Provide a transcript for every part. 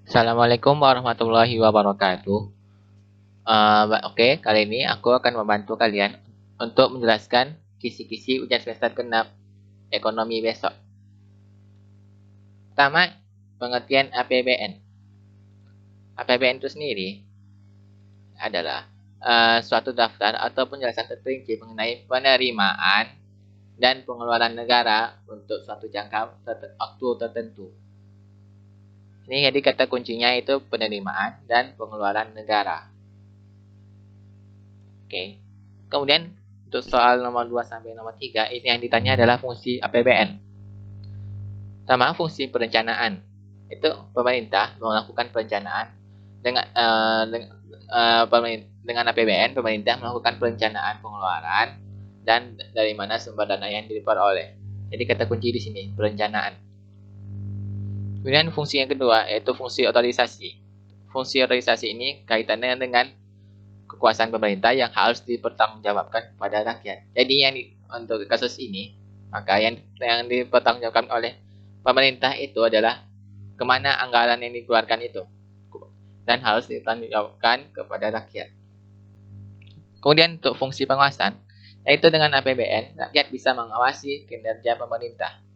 Assalamualaikum warahmatullahi wabarakatuh. Oke, kali ini aku akan membantu kalian untuk menjelaskan kisi-kisi ujian semester ke-6 ekonomi besok. Pertama, pengertian APBN. APBN itu sendiri adalah suatu daftar atau penjelasan terperinci mengenai penerimaan dan pengeluaran negara untuk suatu jangka waktu tertentu. Ini jadi kata kuncinya itu penerimaan dan pengeluaran negara. Oke. Kemudian untuk soal nomor 2 sampai nomor 3 ini yang ditanya adalah fungsi APBN. Sama fungsi perencanaan. Itu pemerintah melakukan perencanaan dengan dengan APBN pemerintah melakukan perencanaan pengeluaran dan dari mana sumber dana yang diperoleh. Jadi kata kunci di sini perencanaan. Kemudian fungsi yang kedua yaitu fungsi otorisasi. Fungsi otorisasi ini kaitannya dengan kekuasaan pemerintah yang harus dipertanggungjawabkan kepada rakyat. Jadi untuk kasus ini, maka yang dipertanggungjawabkan oleh pemerintah itu adalah kemana anggaran yang dikeluarkan itu dan harus dipertanggungjawabkan kepada rakyat. Kemudian untuk fungsi pengawasan, yaitu dengan APBN, rakyat bisa mengawasi kinerja pemerintah.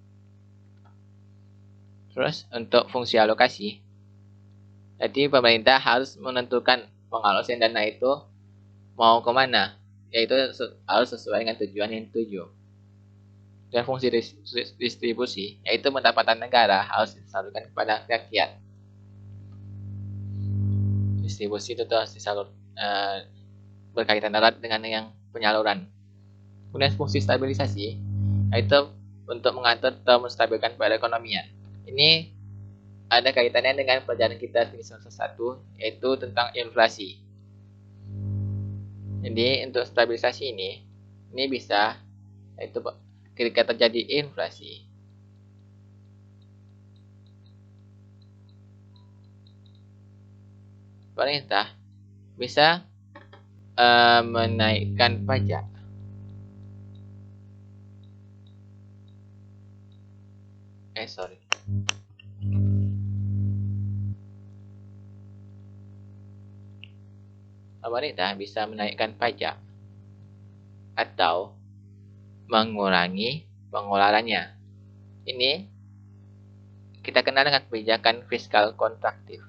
Terus untuk fungsi alokasi, jadi pemerintah harus menentukan pengalokasian dana itu mau kemana, yaitu harus sesuai dengan tujuan yang dituju. Dan fungsi distribusi, yaitu pendapatan negara harus disalurkan kepada rakyat. Distribusi itu harus berkaitan erat dengan yang penyaluran. Kemudian fungsi stabilisasi, yaitu untuk mengatur atau menstabilkan perekonomian. Ini ada kaitannya dengan pelajaran kita di semester 1, yaitu tentang inflasi. Jadi untuk stabilisasi ini bisa yaitu ketika terjadi inflasi, pemerintah bisa menaikkan pajak. Pemerintah bisa menaikkan pajak atau mengurangi pengeluarannya. Ini kita kenal dengan kebijakan fiskal kontraktif.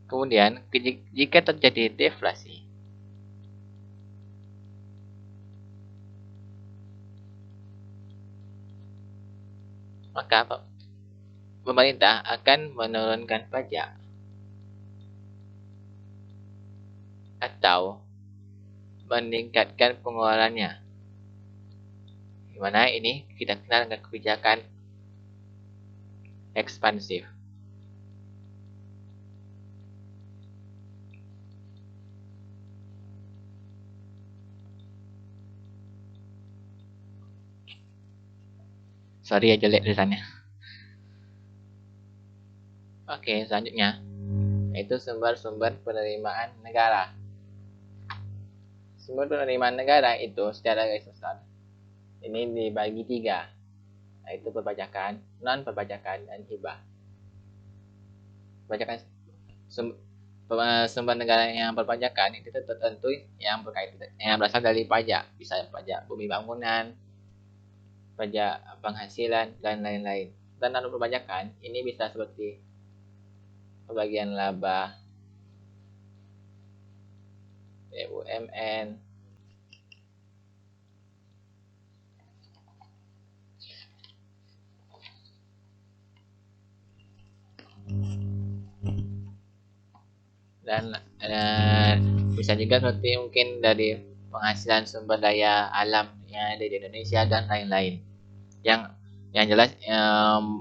Kemudian, jika terjadi deflasi, maka pemerintah akan menurunkan pajak atau meningkatkan pengeluarannya. Di mana ini kita kenal dengan kebijakan ekspansif. Sorry ya jelek tulisannya. Oke, selanjutnya yaitu sumber-sumber penerimaan negara. Sumber penerimaan negara itu secara garis besar ini dibagi 3, yaitu perpajakan, non perpajakan, dan hibah. Perpajakan sumber negara yang perpajakan itu tertentu yang berasal dari pajak, bisa pajak bumi bangunan, pajak penghasilan, dan lain-lain. Dan non perpajakan ini bisa seperti pembagian laba, BUMN, dan bisa juga seperti mungkin dari penghasilan sumber daya alam yang ada di Indonesia dan lain-lain. Yang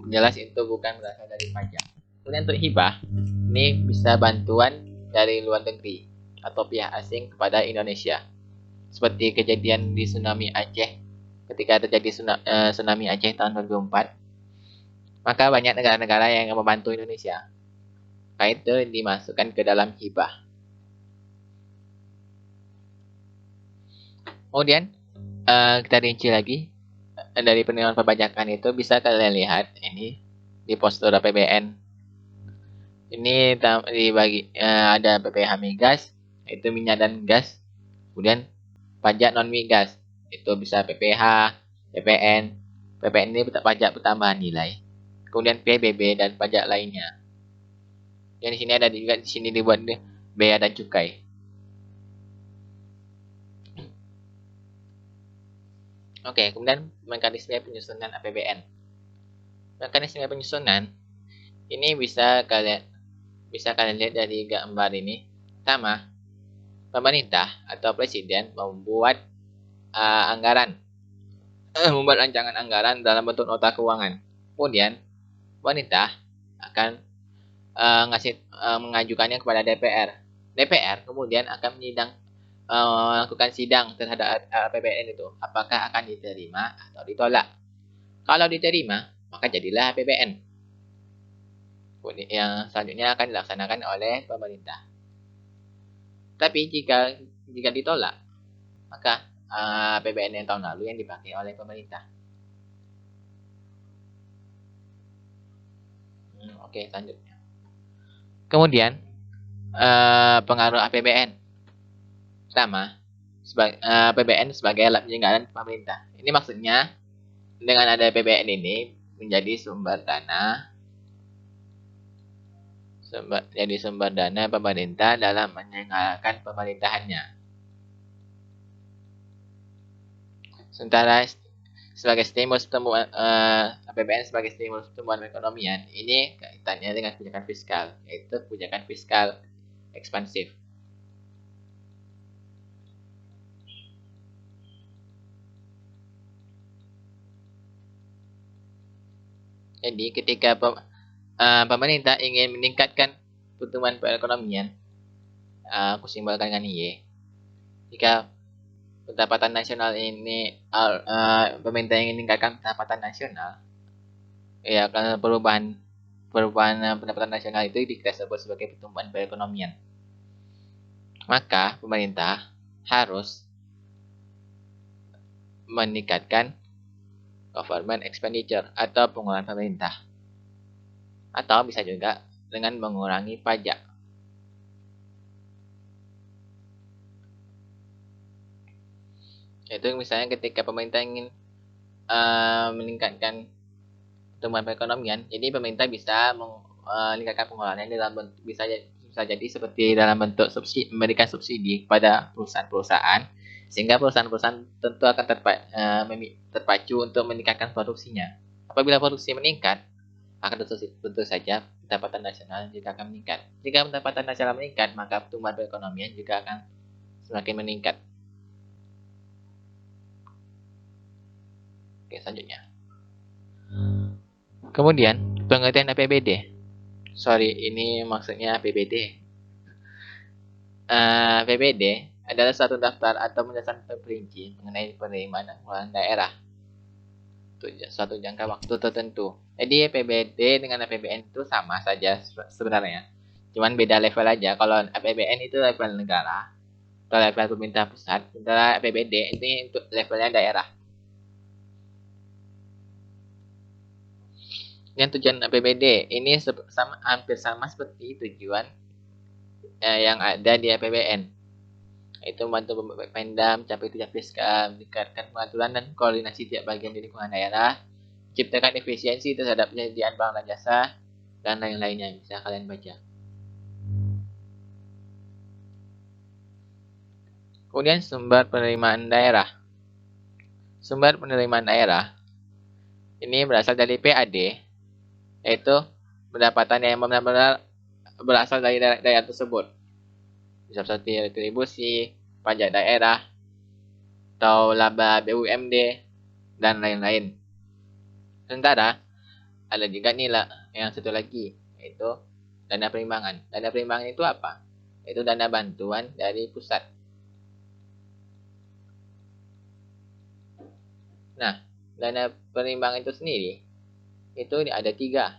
jelas itu bukan berasal dari pajak. Kemudian untuk hibah, ini bisa bantuan dari luar negeri atau pihak asing kepada Indonesia. Seperti kejadian di tsunami Aceh, ketika terjadi tsunami Aceh tahun 2004, maka banyak negara-negara yang membantu Indonesia. maka itu dimasukkan ke dalam hibah. Kemudian kita rinci lagi dari penerimaan perpajakan itu bisa kalian lihat ini di postur APBN. Ini dibagi ada PPh migas, itu minyak dan gas. Kemudian pajak non migas, itu bisa PPh, PPN. PPN ini pajak pertambahan nilai. Kemudian PBB dan pajak lainnya. Yang di sini ada juga di sini dibuat bea dan cukai. Oke, kemudian mekanisme penyusunan APBN. Mekanisme penyusunan ini bisa kalian lihat dari gambar ini. Pertama, pemerintah atau presiden membuat anggaran, membuat rancangan anggaran dalam bentuk nota keuangan. Kemudian, pemerintah akan mengajukannya kepada DPR. DPR kemudian akan melakukan sidang terhadap APBN itu, apakah akan diterima atau ditolak. Kalau diterima, maka jadilah APBN. Yang selanjutnya akan dilaksanakan oleh pemerintah. Tapi jika ditolak, maka APBN yang tahun lalu yang dipakai oleh pemerintah. Oke, selanjutnya. Kemudian pengaruh APBN. Pertama, APBN sebagai alat penyelenggara pemerintah. Ini maksudnya dengan ada APBN ini menjadi sumber dana pemerintah dalam menyelenggarakan pemerintahannya. Sementara sebagai stimulus pertumbuhan APBN sebagai stimulus pertumbuhan perekonomian ini kaitannya dengan kebijakan fiskal, yaitu kebijakan fiskal ekspansif. Jadi ketika pemerintah ingin meningkatkan pertumbuhan perekonomian, aku simbolkan dengan Y. Jika pendapatan nasional ini pemerintah ingin meningkatkan pendapatan nasional, ya karena perubahan pendapatan nasional itu kita sebut sebagai pertumbuhan perekonomian. Maka pemerintah harus meningkatkan government expenditure atau pengeluaran pemerintah. Atau bisa juga dengan mengurangi pajak. Itu misalnya ketika pemerintah ingin meningkatkan pertumbuhan perekonomian, jadi pemerintah bisa meningkatkan pengeluarannya dalam bentuk, bisa jadi seperti dalam bentuk memberikan subsidi kepada perusahaan-perusahaan, sehingga perusahaan-perusahaan tentu akan terpacu untuk meningkatkan produksinya. Apabila produksi meningkat, akan tentu saja pendapatan nasional juga akan meningkat. Jika pendapatan nasional meningkat, maka pertumbuhan perekonomian juga akan semakin meningkat. Oke, selanjutnya. Kemudian, pengertian APBD. Sorry, ini maksudnya APBD. APBD adalah suatu daftar atau penjelasan terperinci mengenai penerimaan dan pengeluaran daerah untuk suatu jangka waktu tertentu. Jadi APBD dengan APBN itu sama saja sebenarnya. Cuman beda level aja. Kalau APBN itu level negara, atau level pemerintah pusat, sementara APBD ini untuk levelnya daerah. Yang tujuan APBD ini hampir sama seperti tujuan yang ada di APBN. Itu membantu Pemda mencapai tujuan fiskal, meningkatkan pengaturan dan koordinasi tiap bagian di lingkungan daerah, menciptakan efisiensi terhadap penyediaan barang dan jasa, dan lain-lainnya. Bisa kalian baca. Kemudian sumber penerimaan daerah. Sumber penerimaan daerah ini berasal dari PAD, yaitu pendapatan yang benar-benar berasal dari daerah tersebut. Bisa seperti retribusi, pajak daerah, atau laba BUMD, dan lain-lain. Sementara ada juga nilai yang satu lagi, yaitu dana perimbangan. Dana perimbangan itu apa? Itu dana bantuan dari pusat. Nah, dana perimbangan itu sendiri itu ada 3.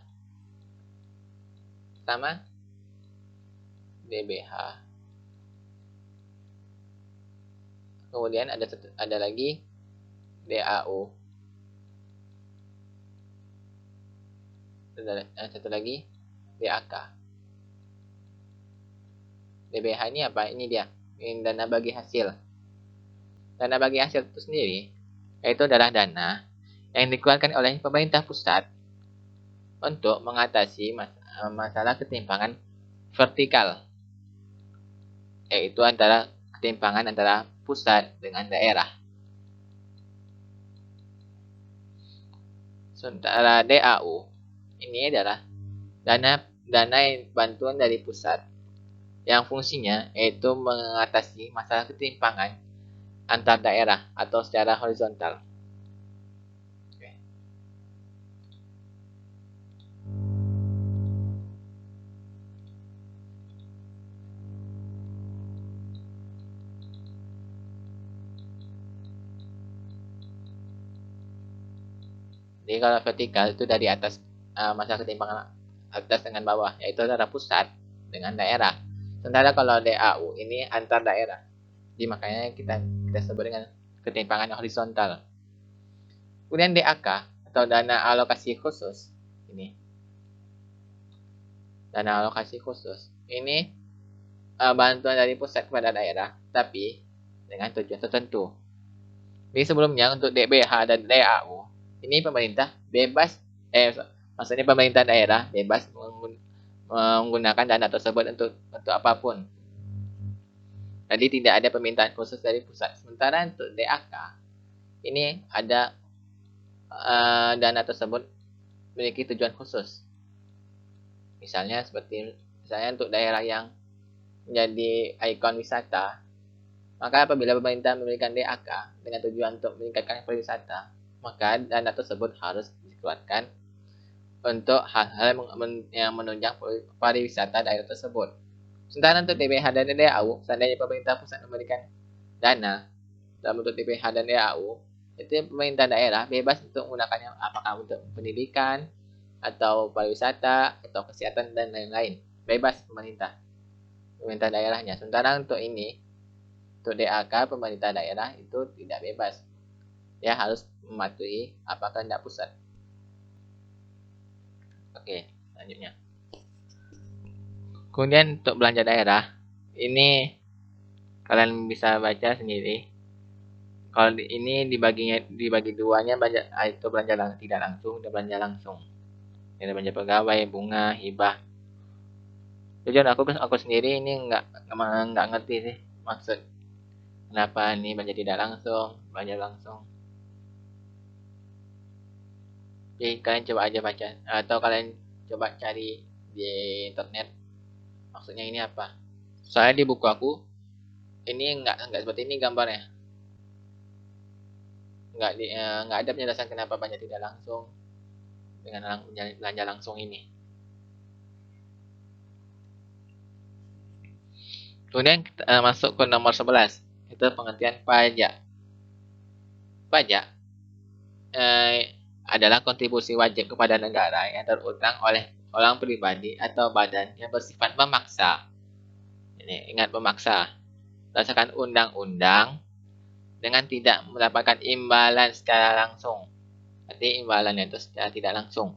Pertama, DBH. Kemudian ada lagi DAU. Satu lagi DAK. DBH ini apa? Ini dia. Ini dana bagi hasil. Dana bagi hasil itu sendiri yaitu adalah dana yang dikeluarkan oleh pemerintah pusat untuk mengatasi masalah ketimpangan vertikal, yaitu ketimpangan antara pusat dengan daerah. Sementara DAU ini adalah dana bantuan dari pusat yang fungsinya yaitu mengatasi masalah ketimpangan antar daerah atau secara horizontal. Jadi kalau vertikal itu dari atas, masalah ketimpangan atas dengan bawah, yaitu antara pusat dengan daerah. Sementara kalau DAU ini antar daerah. Jadi makanya kita sebut dengan ketimpangan horizontal. Kemudian DAK atau dana alokasi khusus. Ini. Dana alokasi khusus. Ini bantuan dari pusat kepada daerah, tapi dengan tujuan tertentu. Jadi sebelumnya untuk DBH dan DAU, ini pemerintah bebas, maksudnya pemerintah daerah bebas menggunakan dana tersebut untuk apapun. Jadi tidak ada permintaan khusus dari pusat. Sementara untuk DAK, ini ada dana tersebut memiliki tujuan khusus. Misalnya untuk daerah yang menjadi ikon wisata, maka apabila pemerintah memberikan DAK dengan tujuan untuk meningkatkan pariwisata, maka dana tersebut harus dikeluarkan untuk hal-hal yang menunjang pariwisata daerah tersebut. Sementara untuk DBH dan DAU, seandainya pemerintah pusat memberikan dana dalam bentuk DBH dan DAU, itu pemerintah daerah bebas untuk menggunakannya apakah untuk pendidikan, atau pariwisata, atau kesehatan, dan lain-lain. Bebas pemerintah daerahnya. Sementara untuk DAK, pemerintah daerah itu tidak bebas. Dia harus mematuhi apa kehendak pusat. Oke, selanjutnya. Kemudian untuk belanja daerah, ini kalian bisa baca sendiri. Kalau ini dibagi duanya, itu belanja tidak langsung dan belanja langsung. Ada belanja pegawai, bunga, hibah. Jujur aku sendiri ini nggak ngerti sih maksud kenapa ini belanja tidak langsung, belanja langsung. Jadi kalian coba aja baca atau kalian coba cari di internet maksudnya ini apa. Soalnya di buku aku ini nggak seperti ini gambarnya. Nggak ada penjelasan kenapa belanja tidak langsung dengan belanja langsung ini. Kemudian kita masuk ke nomor 11, itu pengertian pajak. Pajak adalah kontribusi wajib kepada negara yang terutang oleh orang pribadi atau badan yang bersifat memaksa. Ini ingat memaksa. Berdasarkan undang-undang dengan tidak mendapatkan imbalan secara langsung. Berarti imbalannya itu secara tidak langsung.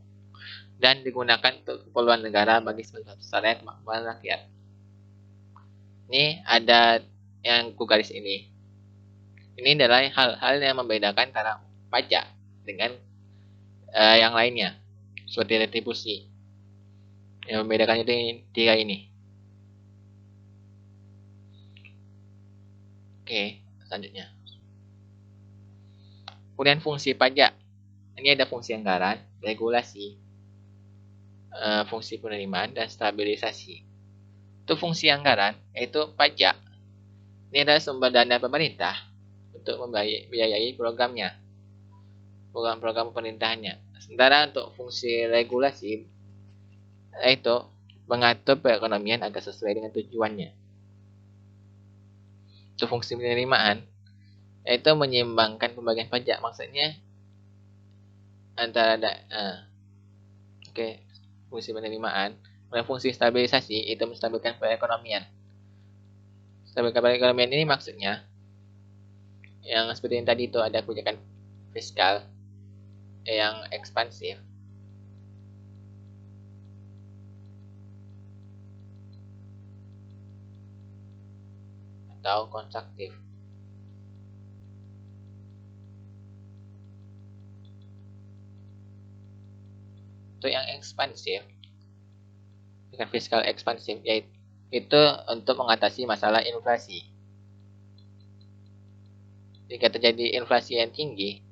Dan digunakan untuk keperluan negara bagi sebesar kemakmuran rakyat. Ini ada yang kugaris ini. Ini adalah hal-hal yang membedakan antara pajak dengan yang lainnya, seperti retribusi. Yang membedakan itu tiga ini. Oke, selanjutnya. Kemudian fungsi pajak. Ini ada fungsi anggaran, regulasi, fungsi penerimaan, dan stabilisasi. Untuk fungsi anggaran, yaitu pajak. Ini adalah sumber dana pemerintah untuk membiayai programnya, program-program pemerintahannya. Sementara untuk fungsi regulasi, yaitu mengatur perekonomian agar sesuai dengan tujuannya. Untuk fungsi penerimaan, yaitu menyeimbangkan pembagian pajak, maksudnya antara fungsi penerimaan fungsi stabilisasi itu menstabilkan perekonomian. Stabilkan perekonomian ini maksudnya yang seperti yang tadi itu ada kebijakan fiskal yang ekspansif atau kontraktif. Untuk yang ekspansif, kebijakan fiskal ekspansif yaitu untuk mengatasi masalah inflasi. Jika terjadi inflasi yang tinggi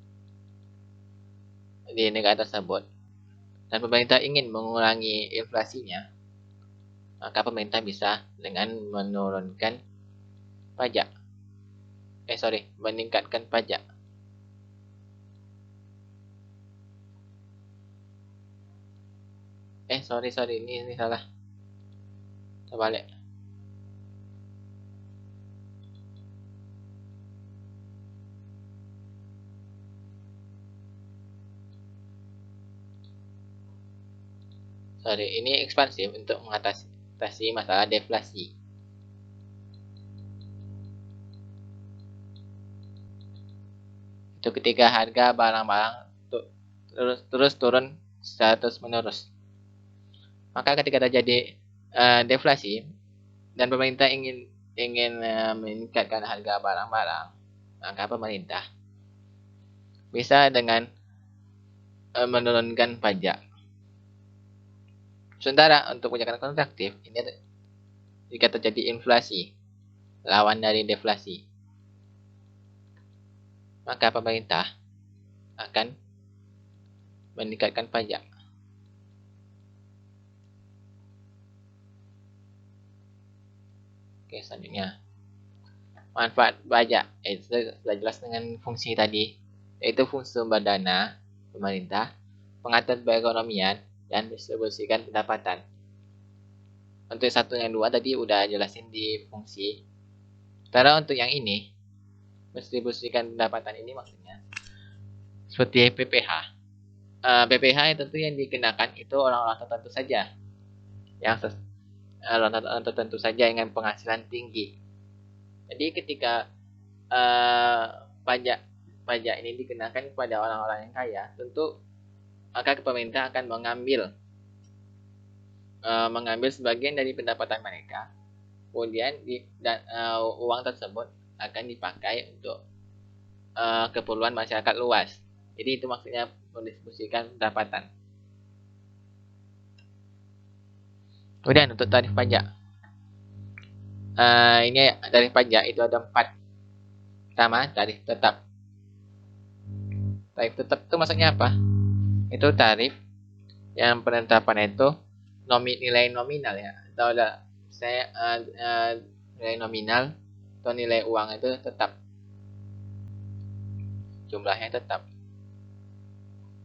di negara tersebut dan pemerintah ingin mengurangi inflasinya, maka pemerintah bisa dengan menurunkan pajak. Meningkatkan pajak. Ini salah. Terbalik. Ini ekspansif untuk mengatasi masalah deflasi. Itu ketika harga barang-barang terus turun secara terus-menerus. Maka ketika terjadi deflasi dan pemerintah ingin meningkatkan harga barang-barang, maka pemerintah bisa dengan menurunkan pajak. Sementara untuk kebijakan kontraktif ini jika terjadi inflasi lawan dari deflasi, maka pemerintah akan meningkatkan pajak. Oke, selanjutnya manfaat pajak. Itu sudah jelas dengan fungsi tadi, yaitu fungsi sumber dana pemerintah, pengaturan perekonomian, dan distribusikan pendapatan. Untuk satu yang dua tadi udah jelasin di fungsi. Sementara untuk yang ini, mendistribusikan pendapatan ini maksudnya seperti PPh. PPh tentu yang dikenakan itu orang-orang tertentu saja, yang orang tertentu saja dengan penghasilan tinggi. Jadi ketika pajak ini dikenakan kepada orang-orang yang kaya, tentu maka pemerintah akan mengambil sebagian dari pendapatan mereka, kemudian uang tersebut akan dipakai untuk keperluan masyarakat luas. Jadi itu maksudnya mendistribusikan pendapatan. Kemudian untuk tarif pajak, ini tarif pajak itu ada 4. Pertama, tarif tetap. Tarif tetap itu maksudnya apa? Itu tarif yang penetapan itu nilai nominal ya, atau nilai nominal atau nilai uang itu tetap, jumlahnya tetap.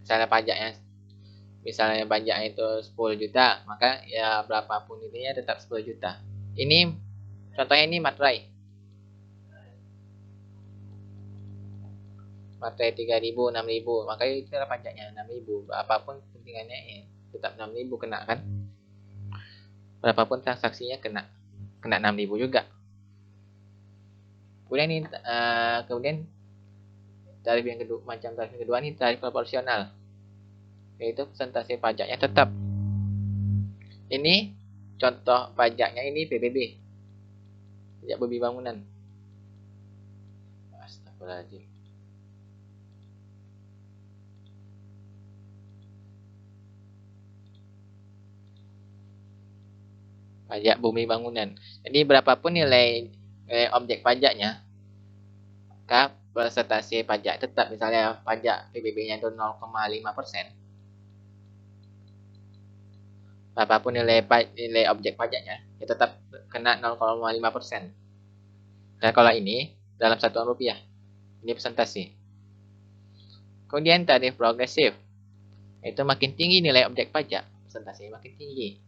Misalnya pajaknya itu 10 juta, maka ya berapapun ininya tetap 10 juta. Ini contohnya ini materai 3.000, 6.000, maka itu adalah pajaknya 6.000. Berapapun kepentingannya tetap 6.000 kena kan? Berapapun transaksinya kena 6.000 juga. Kemudian tarif yang kedua ini tarif proporsional, yaitu persentase pajaknya tetap. Ini contoh pajaknya ini PBB, pajak bumi bangunan. Astagfirullahaladzim. Pajak bumi bangunan. Jadi berapapun nilai objek pajaknya, maka persentase pajak tetap. Misalnya pajak PBB-nya itu 0,5%. Berapapun nilai objek pajaknya, ya tetap kena 0,5%. Dan kalau ini dalam satuan rupiah, ini persentase. Kemudian tarif progresif, itu makin tinggi nilai objek pajak, persentase makin tinggi.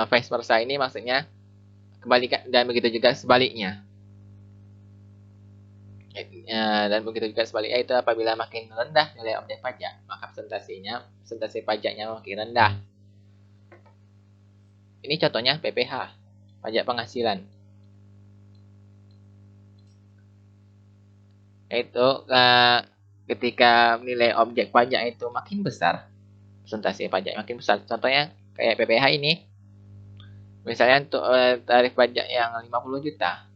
Vice versa ini maksudnya kebalikan, dan begitu juga sebaliknya. Dan begitu juga sebaliknya, itu apabila makin rendah nilai objek pajak, maka persentase pajaknya makin rendah. Ini contohnya PPH, pajak penghasilan. Yaitu ketika nilai objek pajak itu makin besar, persentase pajak makin besar. Contohnya kayak PPH ini. Misalnya untuk tarif pajak yang 50 juta.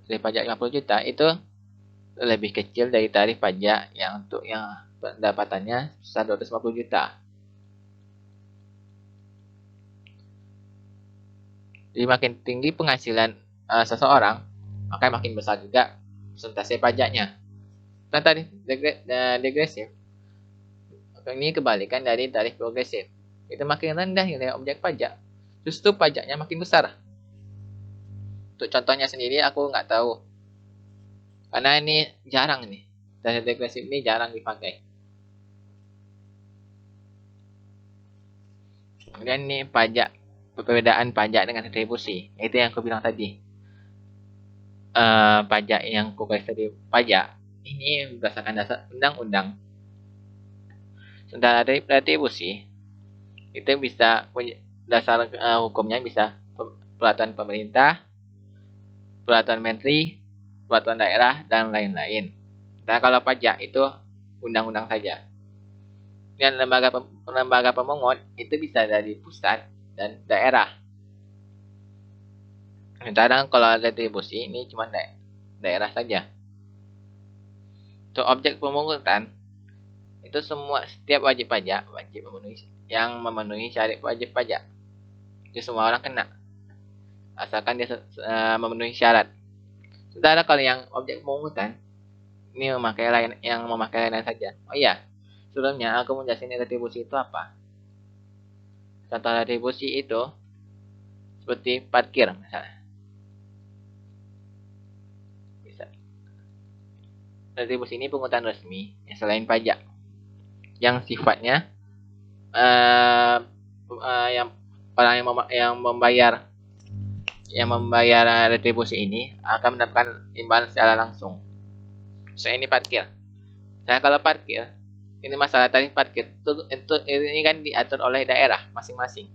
Tarif pajak 50 juta itu lebih kecil dari tarif pajak yang untuk yang pendapatannya sebesar 250 juta. Jadi makin tinggi penghasilan seseorang, maka makin besar juga persentase pajaknya. Nah, tarif degresif ini kebalikan dari tarif progresif. Itu makin rendah nilai objek pajak, justru pajaknya makin besar. Untuk contohnya sendiri aku nggak tahu, karena ini jarang nih. Tarif degresif ini jarang dipakai. Kemudian ini pajak, perbedaan pajak dengan retribusi. Itu yang aku bilang tadi. Pajak yang aku kasih tadi, pajak ini berdasarkan dasar undang-undang. Sementara dari retribusi itu bisa dasar hukumnya bisa peraturan pemerintah, peraturan menteri, peraturan daerah, dan lain-lain. Nah, kalau pajak itu undang-undang saja. Dan lembaga pemungut itu bisa dari pusat dan daerah. Sementara kalau retribusi ini cuma daerah saja. Untuk objek pemungutan itu setiap wajib pajak wajib memenuhi syarat wajib pajak. Jadi semua orang kena asalkan dia memenuhi syarat. Sementara kalau yang objek pemungutan ini memakai layanan saja. Oh iya, sebelumnya aku menjelaskan retribusi itu apa. Contoh retribusi itu seperti parkir misalnya. Retribusi ini pungutan resmi selain pajak yang sifatnya yang orang yang membayar retribusi ini akan mendapatkan imbalan secara langsung. Saya ini parkir. Nah, kalau parkir ini masalah tarif parkir itu ini kan diatur oleh daerah masing-masing.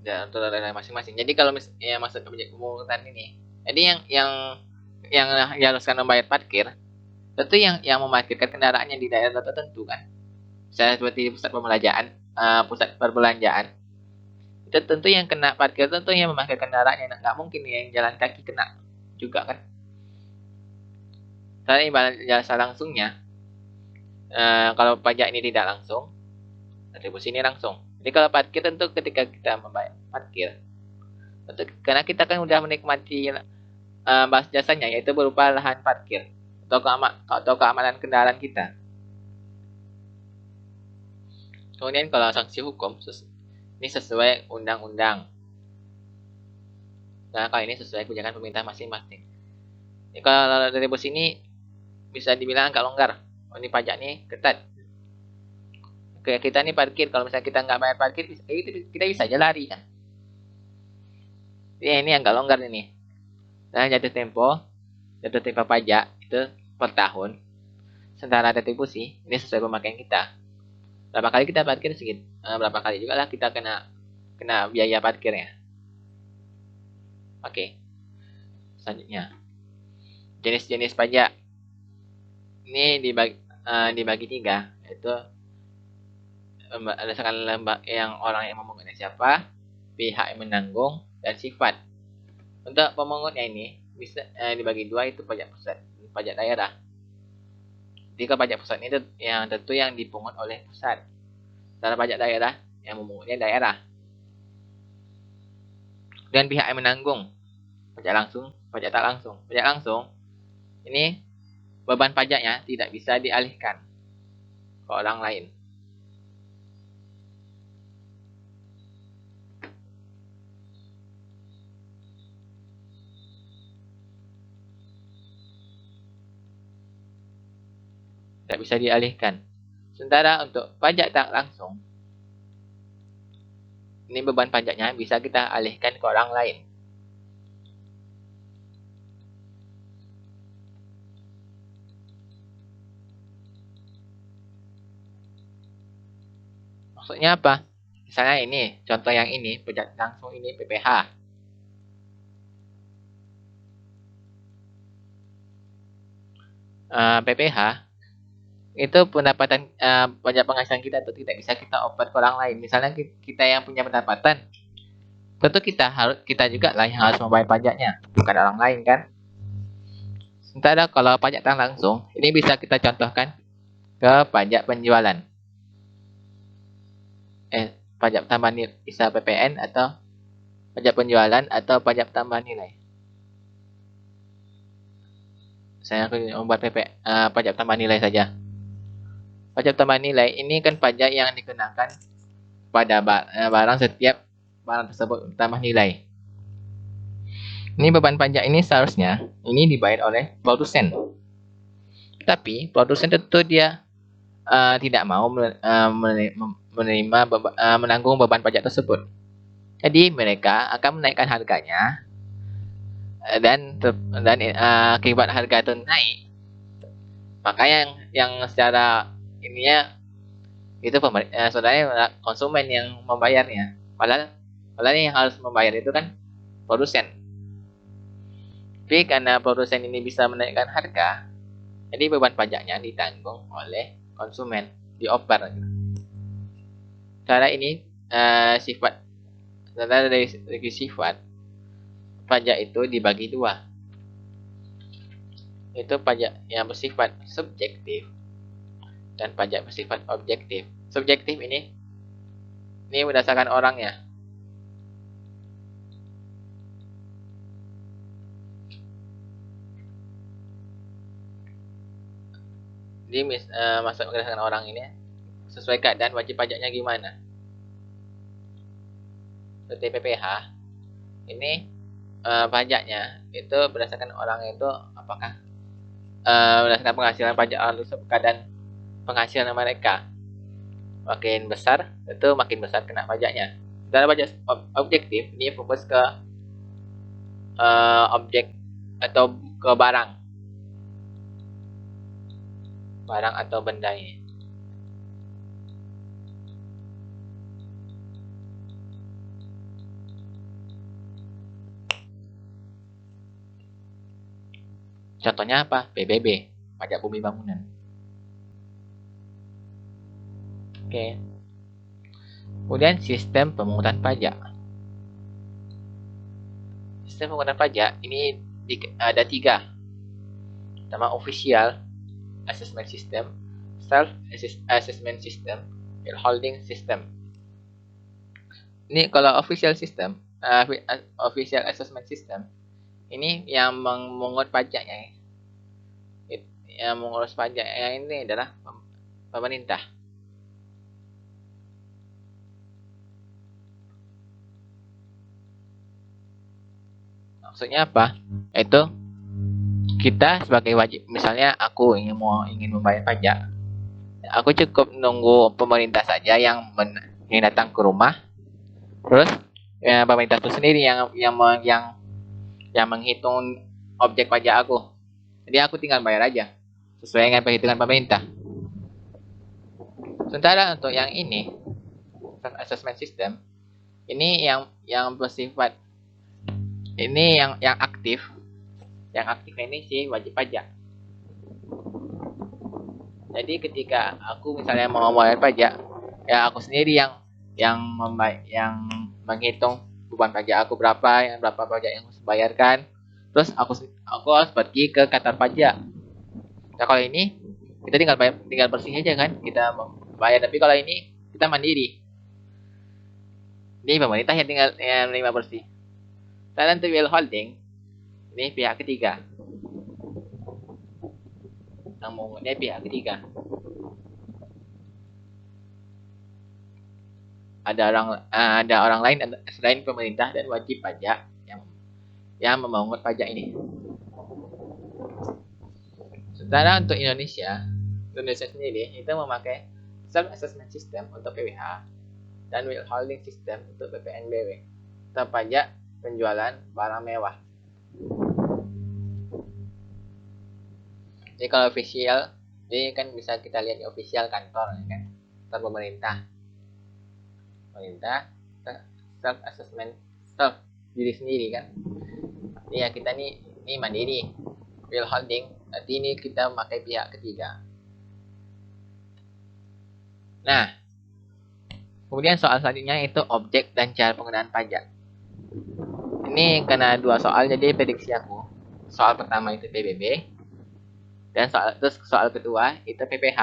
Diatur oleh daerah masing-masing. Jadi kalau misalnya masuk objek pemungutan ini, jadi yang diharuskan membayar parkir tentu yang memarkirkan kendaraannya di daerah tertentu kan. Misalnya seperti pusat perbelanjaan. Itu tentu yang kena parkir tentu yang memakai kendaraannya, nggak mungkin yang jalan kaki kena juga kan. Karena imbalan jasa langsungnya, kalau pajak ini tidak langsung, retribusi ini langsung. Jadi kalau parkir tentu ketika kita membayar parkir, tentu karena kita kan udah menikmati jasanya yaitu berupa lahan parkir atau keamanan kendaraan kita. Kemudian kalau sanksi hukum ini sesuai undang-undang. Nah, kalau ini sesuai kebijakan pemerintah masing-masing. Jadi kalau retribusi ini bisa dibilang agak longgar. Oh, ini pajak nih ketat. Kayak kita nih parkir, kalau misalnya kita nggak bayar parkir, kita bisa aja lari kan. Jadi ini agak longgar ini. Nah, jatuh tempo pajak itu per tahun. Sementara retribusi ini sesuai pemakaian kita. Berapa kali kita parkir sedikit, berapa kali juga lah kita kena biaya parkirnya. Oke. Selanjutnya, jenis-jenis pajak ini dibagi 3, yaitu berdasarkan lembaga yang orang yang memungutnya siapa, pihak yang menanggung, dan sifat. Untuk pemungutnya ini bisa dibagi 2, itu pajak pusat dan pajak daerah. Jika pajak pusat ini yang tentu yang dipungut oleh pusat, sementara pajak daerah yang memungutnya daerah. Dan pihak yang menanggung, pajak langsung, pajak tak langsung. Pajak langsung ini beban pajaknya tidak bisa dialihkan ke orang lain. Tidak bisa dialihkan. Sementara untuk pajak tak langsung, ini beban pajaknya bisa kita alihkan ke orang lain. Maksudnya apa? Misalnya ini, contoh yang ini, pajak langsung ini PPH. PPH itu pendapatan pajak penghasilan kita itu tidak bisa kita oper ke orang lain. Misalnya kita yang punya pendapatan, tentu kita juga lah yang harus membayar pajaknya, bukan orang lain kan. Sementara kalau pajak tak langsung, ini bisa kita contohkan ke pajak penjualan. Pajak tambah nilai, bisa PPN atau pajak penjualan atau pajak tambah nilai. Saya akan membuat pajak tambah nilai saja. Pajak tambah nilai ini kan pajak yang dikenakan pada barang setiap barang tersebut bertambah nilai. Ini beban pajak ini seharusnya ini dibayar oleh produsen. Tapi produsen tentu dia tidak mau menanggung beban pajak tersebut. Jadi mereka akan menaikkan harganya dan akibat harga itu naik, maka yang secara ininya itu sebenarnya konsumen yang membayarnya. Padahal yang harus membayar itu kan produsen. Tapi karena produsen ini bisa menaikkan harga, jadi beban pajaknya ditanggung oleh konsumen, dioper. Cara ini dari segi sifat pajak itu dibagi dua. Itu pajak yang bersifat subjektif dan pajak bersifat objektif. Subjektif ini berdasarkan orangnya. Jadi masuk berdasarkan orang ini sesuai keadaan wajib pajaknya gimana. Seperti PPH ini pajaknya itu berdasarkan orang itu apakah berdasarkan penghasilan pajak keadaan penghasilan mereka makin besar, itu makin besar kena pajaknya. Dalam pajak objektif ini fokus ke objek atau ke barang atau benda ini. Contohnya apa? PBB, pajak bumi bangunan. Oke. Kemudian sistem pemungutan pajak. Sistem pemungutan pajak ini ada 3. Pertama, official assessment system, self assessment system, withholding system. Ini kalau official system, official assessment system, ini yang memungut pajaknya. Yang mengurus pajak yang ini adalah pemerintah. Maksudnya apa? Itu kita sebagai wajib, misalnya aku ingin membayar pajak, aku cukup nunggu pemerintah saja yang datang ke rumah, terus pemerintah itu sendiri yang menghitung objek pajak aku. Jadi aku tinggal bayar aja sesuai dengan perhitungan pemerintah. Sementara untuk yang ini assessment system ini yang bersifat ini yang aktif. Yang aktif ini sih wajib pajak. Jadi ketika aku misalnya mau bayar pajak, ya aku sendiri yang menghitung beban pajak aku berapa pajak yang harus bayarkan. Terus aku harus pergi ke kantor pajak. Nah kalau ini kita tinggal bersih aja kan, kita bayar. Tapi kalau ini kita mandiri. Ini pemerintah yang tinggal menerima bersih. Dan untuk withholding ini pihak ketiga. Yang mengungutnya pihak ketiga. Ada orang lain selain pemerintah dan wajib pajak yang memungut pajak ini. Sementara untuk Indonesia sendiri itu memakai self assessment system untuk PWH dan withholding system untuk PPNBW atau pajak penjualan barang mewah. Jadi kalau official, jadi kan bisa kita lihat di official kantor kan pemerintah. pemerintah, self assessment, self diri sendiri kan. Ya kita ini mandiri, will holding, berarti ini kita memakai pihak ketiga. Nah, kemudian soal selanjutnya itu objek dan cara penggunaan pajak. Ini karena dua soal, jadi prediksi aku. Soal pertama itu PBB, dan soal kedua itu PPh.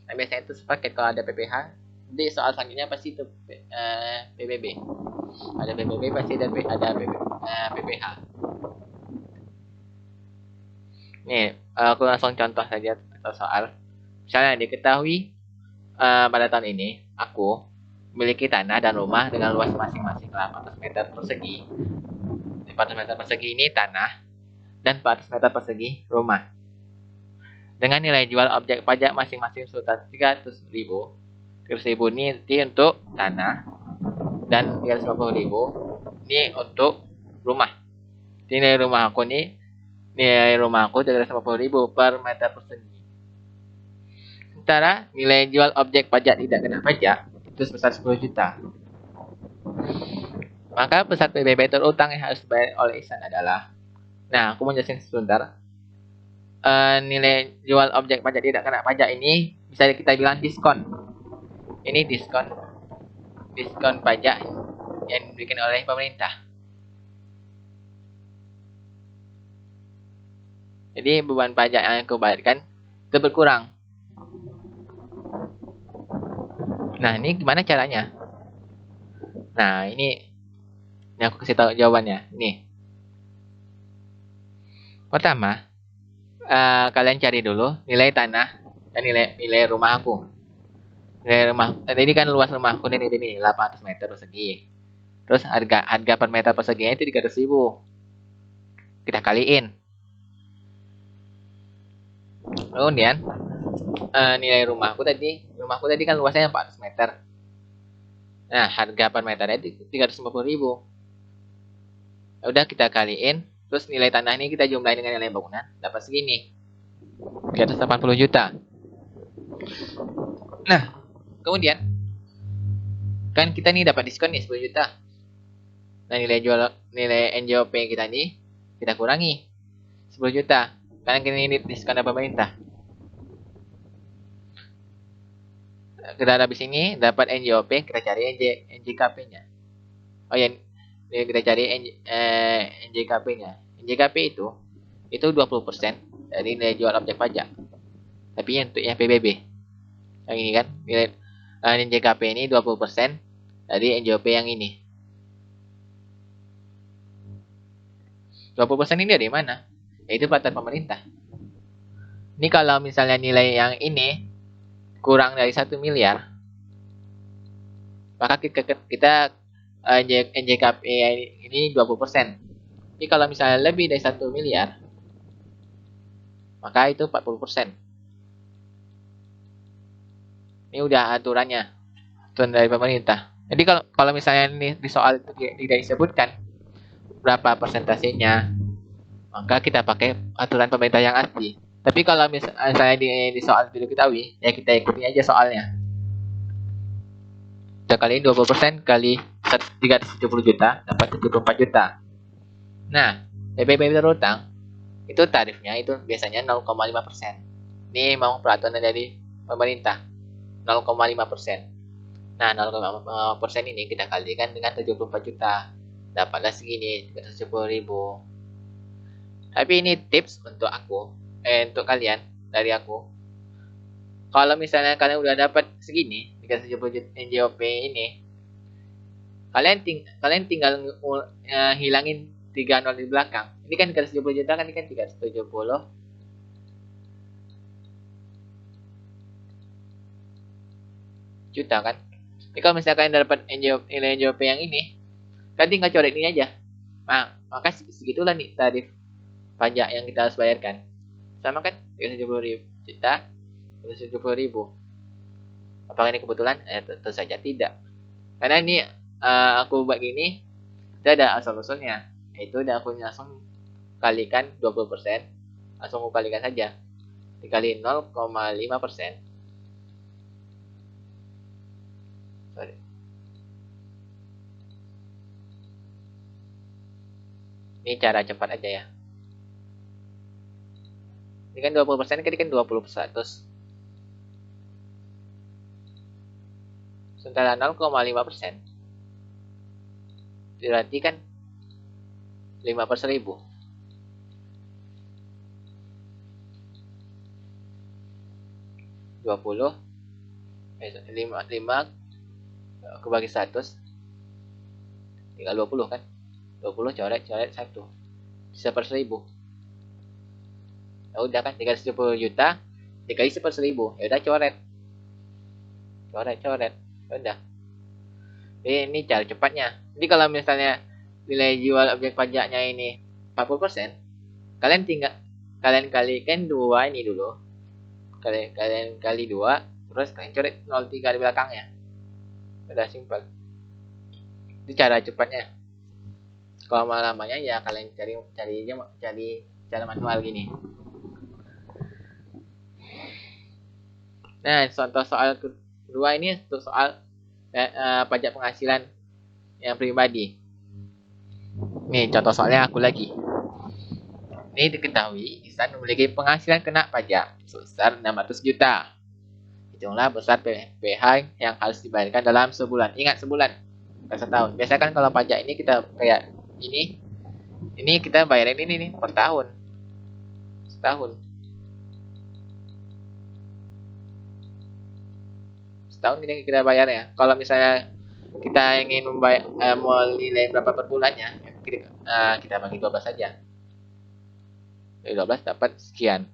Nah, biasanya itu sepaket kalau ada PPh, jadi soal selanjutnya pasti itu PBB. Ada PBB pasti ada PPh. Nih, aku langsung contoh saja soal. Misalnya diketahui pada tahun ini aku memiliki tanah dan rumah dengan luas masing-masing 400 meter persegi. 400 meter persegi ini tanah dan 400 meter persegi rumah. Dengan nilai jual objek pajak masing-masing sebesar 300.000. 300.000 ini untuk tanah dan 350.000 ini untuk rumah. Nilai rumah aku 350.000 per meter persegi. Sementara nilai jual objek pajak tidak kena pajak itu sebesar 10 juta. Maka pusat PBB terutang yang harus dibayar oleh Ihsan adalah, nah aku mau jelasin sebentar. Nilai jual objek pajak tidak kena pajak ini bisa kita bilang diskon. Ini diskon pajak yang diberikan oleh pemerintah. Jadi beban pajak yang aku bayarkan itu berkurang. Nah, ini gimana caranya? Nah, ini aku kasih tahu jawabannya. Nih. Pertama, kalian cari dulu nilai tanah dan nilai rumah aku. Nilai rumah, ini kan luas rumah aku ini 800 meter persegi. Terus harga per meter perseginya itu 300.000. Kita kaliin. Kemudian nilai rumahku tadi kan luasnya 400 meter. Nah, harga per meternya itu 350.000. Udah kita kaliin, terus nilai tanah ini kita jumlahin dengan nilai bangunan, dapat segini. 380 juta. Nah, kemudian kan kita nih dapat diskon nih 10 juta. Nah, nilai NJOP kita nih kita kurangi 10 juta. Karena ini diskon dari pemerintah. Kita habis ini dapat NJOP, kita cari NJKP-nya. Oh ya, kita cari NJKP-nya. NJKP itu 20% dari nilai jual objek pajak. Tapi untuk yang PBB. Yang ini kan, nilai NJKP ini 20% dari NJOP yang ini. 20% ini dari mana? Yaitu peraturan pemerintah. Ini kalau misalnya nilai yang ini kurang dari 1 miliar, maka kita NJKP ini 20%. Tapi kalau misalnya lebih dari 1 miliar, maka itu 40%. Ini udah aturan dari pemerintah. Jadi kalau misalnya ini di soal itu tidak disebutkan berapa persentasenya, maka kita pakai aturan pemerintah yang asli. Tapi kalau misalnya di soal tidak diketahui, ya kita ikuti aja soalnya. Kita kali 20% kali 370 juta dapat 74 juta. Nah, PBB berutang itu tarifnya itu biasanya 0,5%. Ini memang peraturan dari pemerintah 0,5%. Nah, 0,5% ini kita kalikan dengan 74 juta. Dapatlah segini, 370.000. Tapi ini tips untuk aku, untuk kalian dari aku. Kalau misalnya kalian udah dapat segini, 370 juta NJOP ini, kalian tinggal hilangin 30 di belakang. Ini kan 370 juta kan, ini kan 370 juta kan. Ini kalau misalkan kalian dapat nilai NJOP yang ini, kan tinggal coret ini aja. Nah, maka segitulah nih tarif pajak yang kita harus bayarkan. Sama kan 370 juta, 370.000. Apakah ini kebetulan? Tentu saja tidak. Karena ini aku buat gini, itu ada asal-usulnya. Itu udah aku langsung kalikan 20%, langsung aku kalikan saja. Dikali 0,5%. Sorry. Ini cara cepat aja ya. Ini kan 20%, kan 20%. Sementara 0,5%. Berarti kan 5/1000. 20 5 aku bagi 100 tinggal 20 kan. 20 coret 1 bisa per 1000. Ya udah kan, tinggal 10 juta dikali 1/1000. Ya udah coret. Udah. Ini cara cepatnya. Jadi kalau misalnya nilai jual objek pajaknya ini 40%, kalian kalikan 2 ini dulu. Kalian kali 2, terus kalian coret 0,3 di belakangnya. Udah simpel. Itu cara cepatnya. Kalau lamanya ya kalian cari cara manual gini. Nah, contoh soal kedua ini untuk soal pajak penghasilan yang pribadi. Nih, contoh soalnya aku lagi. Ini diketahui Ihsan memiliki penghasilan kena pajak sebesar 600 juta. Hitunglah besar PPh yang harus dibayarkan dalam sebulan. Ingat, sebulan, bukan setahun. Biasa kan kalau pajak ini kita kayak ini kita bayarin ini nih per tahun. Setahun kita bayar ya. Kalau misalnya kita ingin membayar mau nilai berapa per bulannya, kita bagi 12 saja. Dari 12 dapat sekian.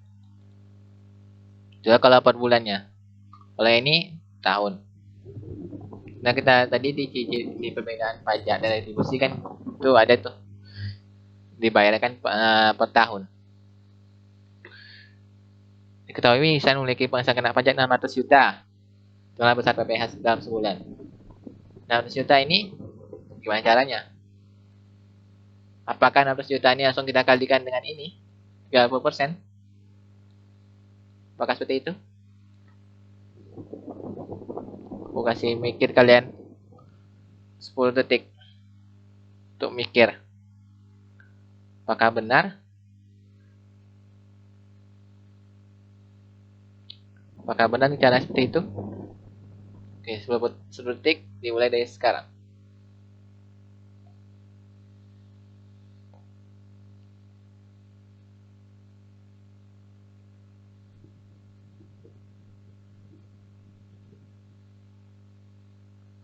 Juga kalau per bulannya. Kalau ini tahun. Nah, kita tadi di perbedaan pajak dan retribusi kan tuh ada tuh dibayarkan per tahun. Diketahui Ihsan memiliki penghasilan kena pajak 600 juta. Itulah besar PPh dalam sebulan. 600 juta ini gimana caranya? Apakah 600 juta ini langsung kita kalikan dengan ini 30%? Apakah seperti itu? Aku kasih mikir kalian 10 detik untuk mikir. Apakah benar? Apakah benar cara seperti itu? Oke, 10 detik dimulai dari sekarang.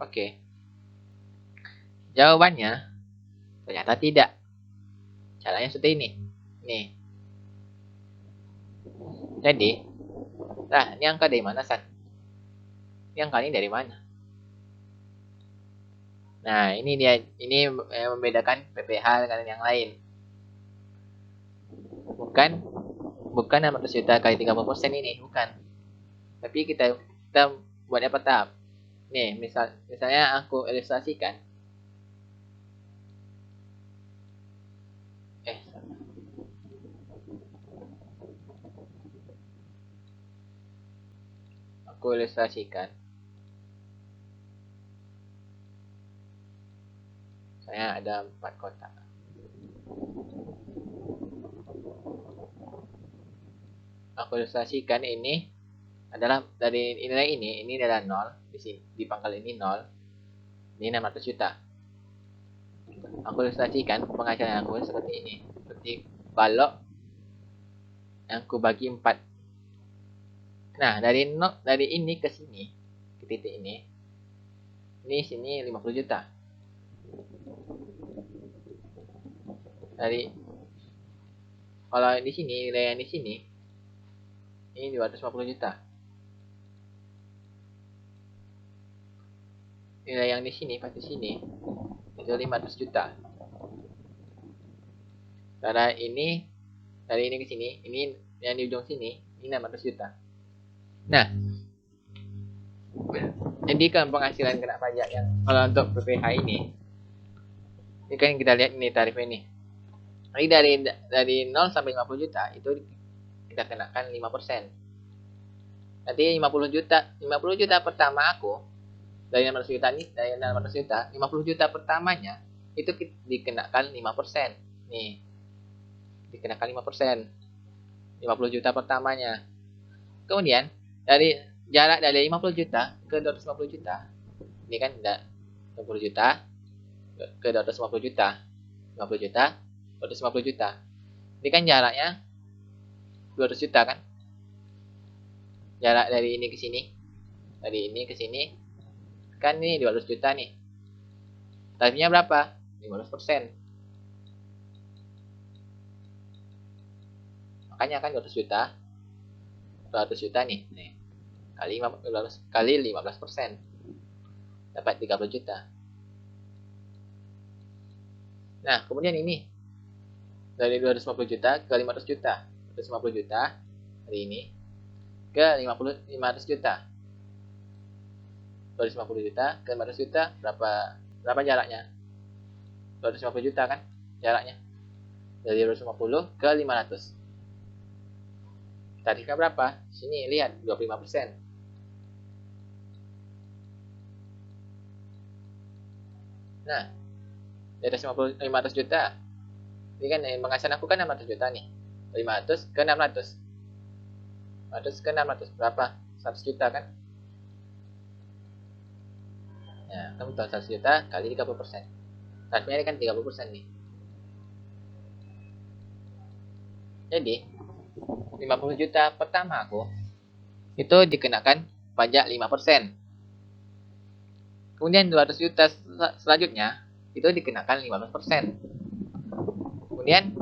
Oke. Jawabannya ternyata tidak. Caranya seperti ini. Nih. Jadi, ini angka dari mana, San? Ini angka ini dari mana? Nah, ini dia. Ini membedakan PPh dengan yang lain. Bukan 600 juta kali 30% ini, bukan. Tapi kita buatnya per tahap. Nih, misalnya aku ilustrasikan. Aku ilustrasikan. Saya ada 4 kotak. Aku ilustrasikan ini adalah dari nilai ini adalah 0, di sini di pangkal ini 0. Ini 600 juta. Aku ilustrasikan penghasilan aku seperti ini. Seperti balok yang aku bagi 4. Nah, dari ini ke sini, ke titik ini sini 50 juta. Kalau di sini, nilai yang di sini ini 250 juta. Nilai yang di sini pasti sini itu 500 juta. Karena ini dari ini ke sini, ini yang di ujung sini, ini 600 juta. Nah, jadi kan penghasilan kena pajak yang kalau untuk PPh ini kan kita lihat ini tarif ini. Jadi dari 0 sampai 50 juta itu kita kenakan 5%. Nanti 50 juta pertama aku dari 600 juta ini, dari 600 juta, 50 juta pertamanya itu dikenakan 5%. Nih, dikenakan 5%. 50 juta pertamanya. Kemudian dari jarak dari 50 juta ke 250 juta. Ini kan udah 60 juta ke 250 juta. 50 juta, 250 juta. Ini kan jaraknya 200 juta kan? Jarak dari ini ke sini. Dari ini ke sini. Kan ini 200 juta nih. Tarifnya berapa? 15%. Makanya kan 200 juta. 200 juta nih. Kali 15%. Dapat 30 juta. Nah, kemudian ini. Dari 250 juta ke 500 juta. 250 juta dari ini ke 500 juta. 250 juta ke 500 juta berapa jaraknya? 250 juta kan jaraknya. Dari 250 ke 500. Tarifnya berapa? Sini lihat 25%. Nah, dari 500 juta. Ini kan penghasilan aku kan 600 juta nih. 500 ke 600. 500 ke 600 berapa? 100 juta kan? Ya, kamu tahu 100 juta kali 30%. Tarifnya ini kan 30% nih. Jadi 50 juta pertama aku itu dikenakan pajak 5%. Kemudian 200 juta selanjutnya itu dikenakan 15%. Kemudian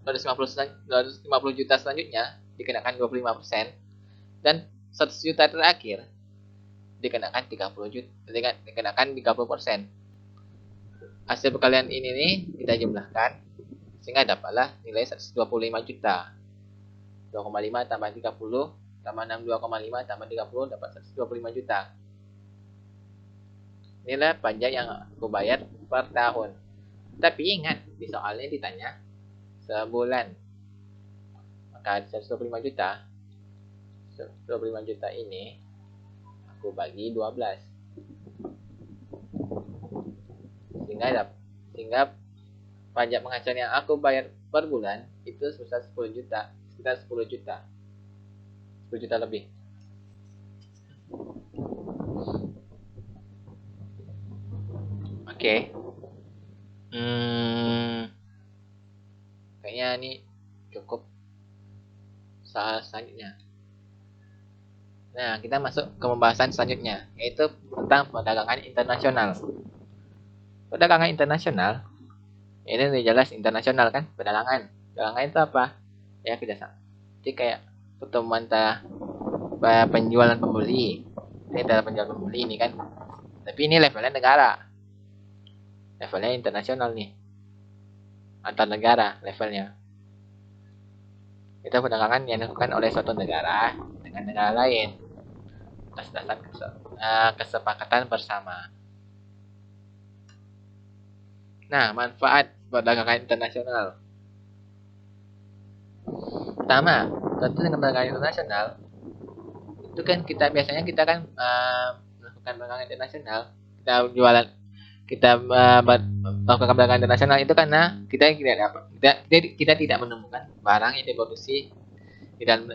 250 juta selanjutnya dikenakan 25%. Dan 100 juta terakhir dikenakan 30 juta, dikenakan 30%. Hasil perkalian ini nih kita jumlahkan sehingga dapatlah nilai 125 juta. 2,5 tambah 30 tambah 62,5 tambah 30 dapat 125 juta. Inilah pajak yang aku bayar per tahun. Tapi ingat, di soalnya ditanya sebulan. Maka 125 juta 125 juta ini aku bagi 12. Sehingga pajak penghasilan yang aku bayar per bulan itu sebesar 10 juta, sekitar 10 juta. 10 juta lebih. Oke. Kayaknya ini cukup. Soal selanjutnya. Nah, kita masuk ke pembahasan selanjutnya, yaitu tentang perdagangan internasional. Perdagangan internasional, ini udah jelas internasional kan, perdagangan. Perdagangan itu apa? Ya kerjasama. Jadi kayak pertemuan antara penjual dan pembeli. Ini antara penjual dan pembeli ini kan. Tapi ini levelnya negara. Levelnya internasional nih. Antar negara levelnya. Itu perdagangan yang dilakukan oleh suatu negara dengan negara lain atas dasar kesepakatan bersama. Nah, manfaat perdagangan internasional. Pertama, tentu dengan perdagangan internasional itu kan kita biasanya kan melakukan perdagangan internasional, kita melakukan perdagangan internasional itu karena kita tidak menemukan barang yang diproduksi di dalam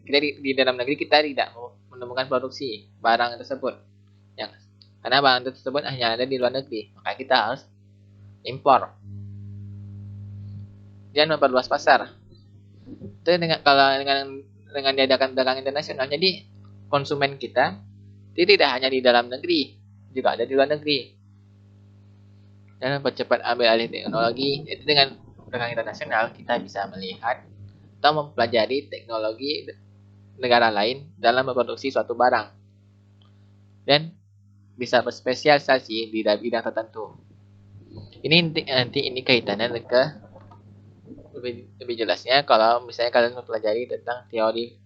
di dalam negeri, kita tidak menemukan produksi barang tersebut karena barang tersebut hanya ada di luar negeri, maka kita harus impor dan memperluas pasar. Itu dengan diadakan perdagangan internasional, jadi konsumen kita tidak hanya di dalam negeri, juga ada di luar negeri. Dan mempercepat ambil alih teknologi, itu dengan perdagangan internasional kita bisa melihat atau mempelajari teknologi negara lain dalam memproduksi suatu barang dan bisa berspesialisasi di bidang tertentu. Ini kaitannya ke lebih jelasnya kalau misalnya kalian mempelajari tentang teori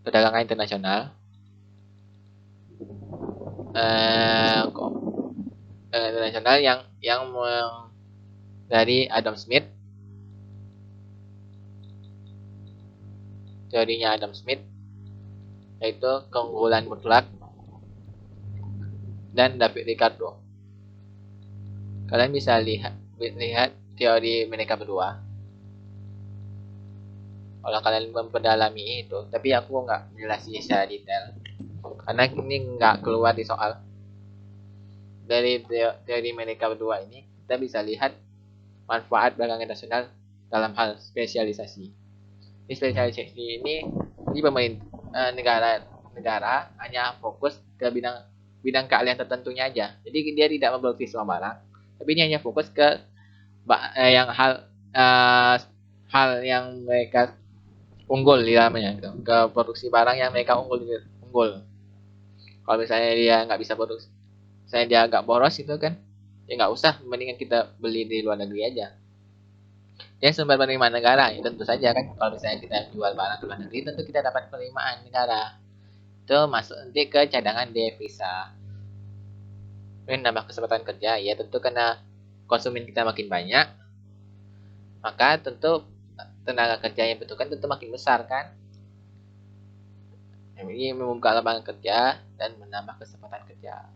perdagangan internasional yang dari Adam Smith. Teorinya Adam Smith yaitu keunggulan mutlak, dan David Ricardo. Kalian bisa lihat teori mereka berdua kalau kalian memperdalami itu, tapi aku nggak menjelaskan secara detail karena ini nggak keluar di soal. Dari teori mereka berdua ini kita bisa lihat manfaat belakang internasional dalam hal spesialisasi. Di spesialisasi ini di pemerintah negara hanya fokus ke bidang keahlian tertentunya aja. Jadi dia tidak memproduksi semua barang, tapi dia hanya fokus ke yang hal yang mereka unggul di dalamnya gitu. Ke produksi barang yang mereka unggul. Kalau misalnya dia nggak bisa produksi, saya dia agak boros itu kan, ya nggak usah, mendingan kita beli di luar negeri aja. Ya sumber penerimaan negara, ya tentu saja kan, kalau misalnya kita jual barang ke luar negeri, tentu kita dapat penerimaan negara. Itu masuk nanti ke cadangan devisa. Ini nambah kesempatan kerja, ya tentu karena konsumen kita makin banyak, maka tentu tenaga kerja yang dibutuhkan tentu makin besar kan. Ini membuka lapangan kerja dan menambah kesempatan kerja.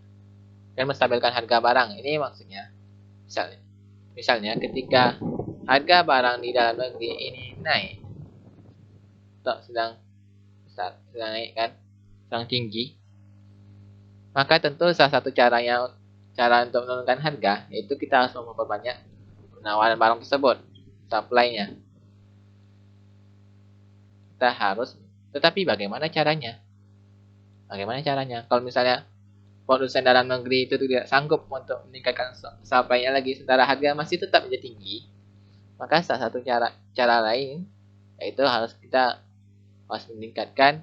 Dan menstabilkan harga barang. Ini maksudnya. Misalnya ketika harga barang di dalam negeri ini naik, atau sedang naik kan, sedang tinggi, maka tentu salah satu cara untuk menurunkan harga yaitu kita harus memperbanyak penawaran barang tersebut, supply-nya. Kita harus, tetapi bagaimana caranya? Kalau misalnya produsen dalam negeri itu tidak sanggup untuk meningkatkan supply-nya lagi, sementara harga masih tetap menjadi tinggi, maka salah satu cara lain yaitu kita harus meningkatkan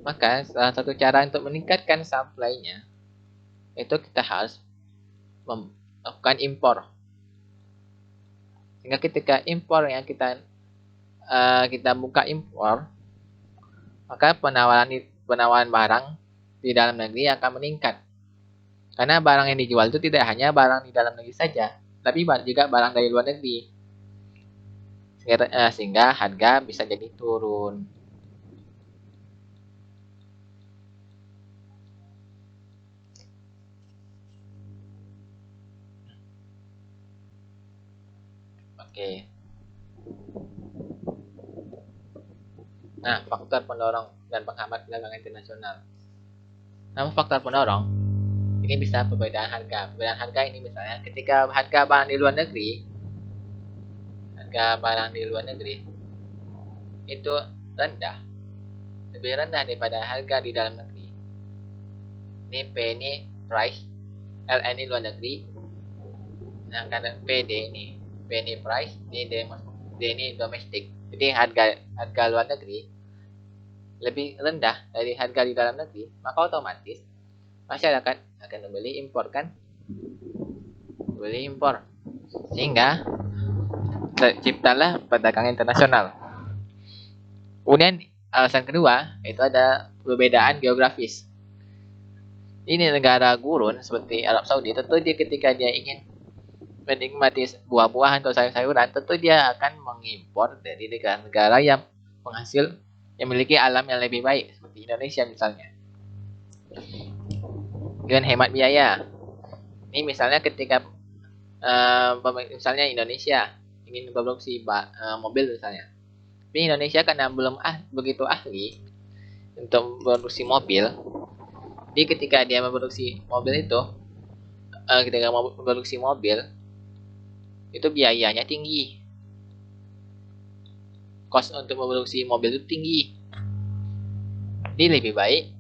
maka salah satu cara untuk meningkatkan supply-nya itu kita harus melakukan impor. Sehingga ketika impor yang kita buka impor, maka penawaran barang di dalam negeri akan meningkat. Karena barang yang dijual itu tidak hanya barang di dalam negeri saja, tapi juga barang dari luar negeri. Sehingga harga bisa jadi turun. Oke. Nah, faktor pendorong dan penghambat perdagangan internasional. Namun faktor pendorong ini bisa perbedaan harga. Perbedaan harga ini misalnya ketika harga barang di luar negeri itu rendah, lebih rendah daripada harga di dalam negeri. Ini P ini price, LN ini luar negeri. Nah, karena PD ini, P ini price, D ini domestik. Jadi harga luar negeri lebih rendah dari harga di dalam negeri, maka otomatis masyarakat akan membeli impor kan? Beli impor. Sehingga terciptalah perdagangan internasional. Kemudian alasan kedua itu ada perbedaan geografis. Ini negara gurun seperti Arab Saudi, tentu dia ketika dia ingin menikmati buah-buahan atau sayur-sayuran, tentu dia akan mengimpor dari negara-negara yang memiliki alam yang lebih baik seperti Indonesia misalnya. Dengan hemat biaya. Ini misalnya ketika misalnya Indonesia ingin memproduksi mobil misalnya. Tapi Indonesia karena belum begitu ahli untuk memproduksi mobil. Jadi ketika dia memproduksi mobil itu, itu biayanya tinggi. Cost untuk memproduksi mobil itu tinggi. Jadi lebih baik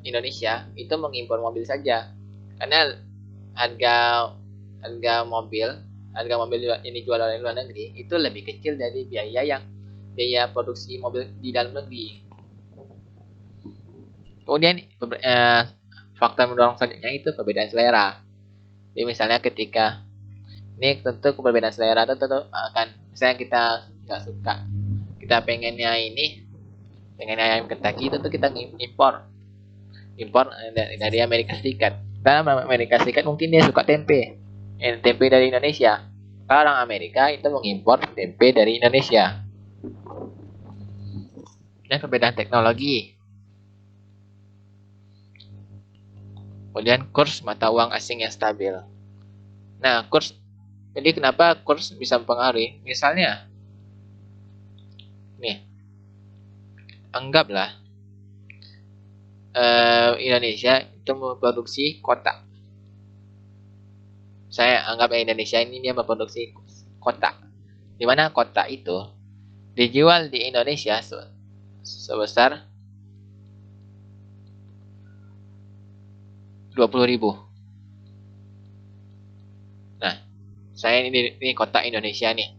Indonesia itu mengimpor mobil saja. Karena harga mobil yang dijual oleh luar negeri itu lebih kecil dari biaya produksi mobil di dalam negeri. Kemudian faktor mendorong selanjutnya itu perbedaan selera. Jadi misalnya ketika ini tentu perbedaan selera itu tentu akan, misalnya kita nggak suka, kita pengennya ayam Kentucky, tentu kita impor dari Amerika Serikat. Karena Amerika Serikat mungkin dia suka tempe dari Indonesia. Kalau orang Amerika itu mengimpor tempe dari Indonesia. Dan perbedaan teknologi. Kemudian kurs mata uang asing yang stabil. Nah, jadi kenapa kurs bisa mempengaruhi? Misalnya, nih, anggaplah Indonesia itu memproduksi kotak. Saya anggap Indonesia ini dia memproduksi kotak. Di mana kotak itu dijual di Indonesia sebesar 20.000. Nah, saya ini kotak Indonesia nih.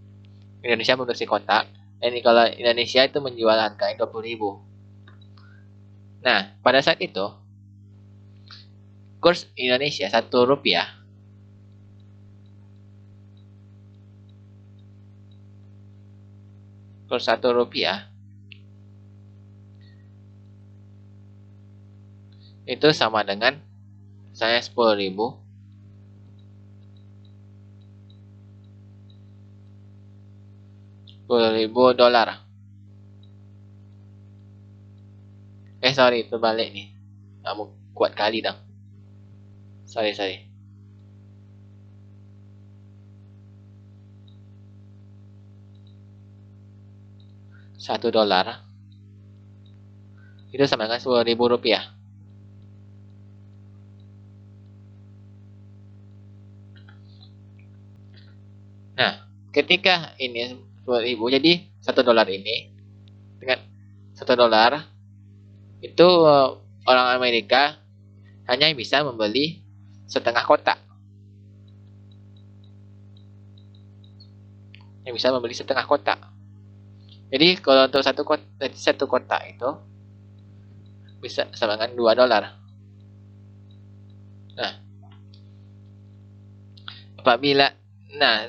Indonesia memproduksi kotak. Ini kalau Indonesia itu menjual harga 20.000. Nah, pada saat itu kurs Indonesia 1 rupiah kurs 1 rupiah itu sama dengan saya 10.000 dolar. Sorry, terbalik nih. Kamu kuat kali dong. Sorry. 1 dolar itu sama dengan 10.000 rupiah. Nah, ketika ini 10.000, jadi 1 dolar ini dengan 1 dolar itu orang Amerika hanya bisa membeli setengah kotak. Yang bisa membeli setengah kotak. Jadi kalau untuk satu kotak itu bisa sama dengan 2 dolar.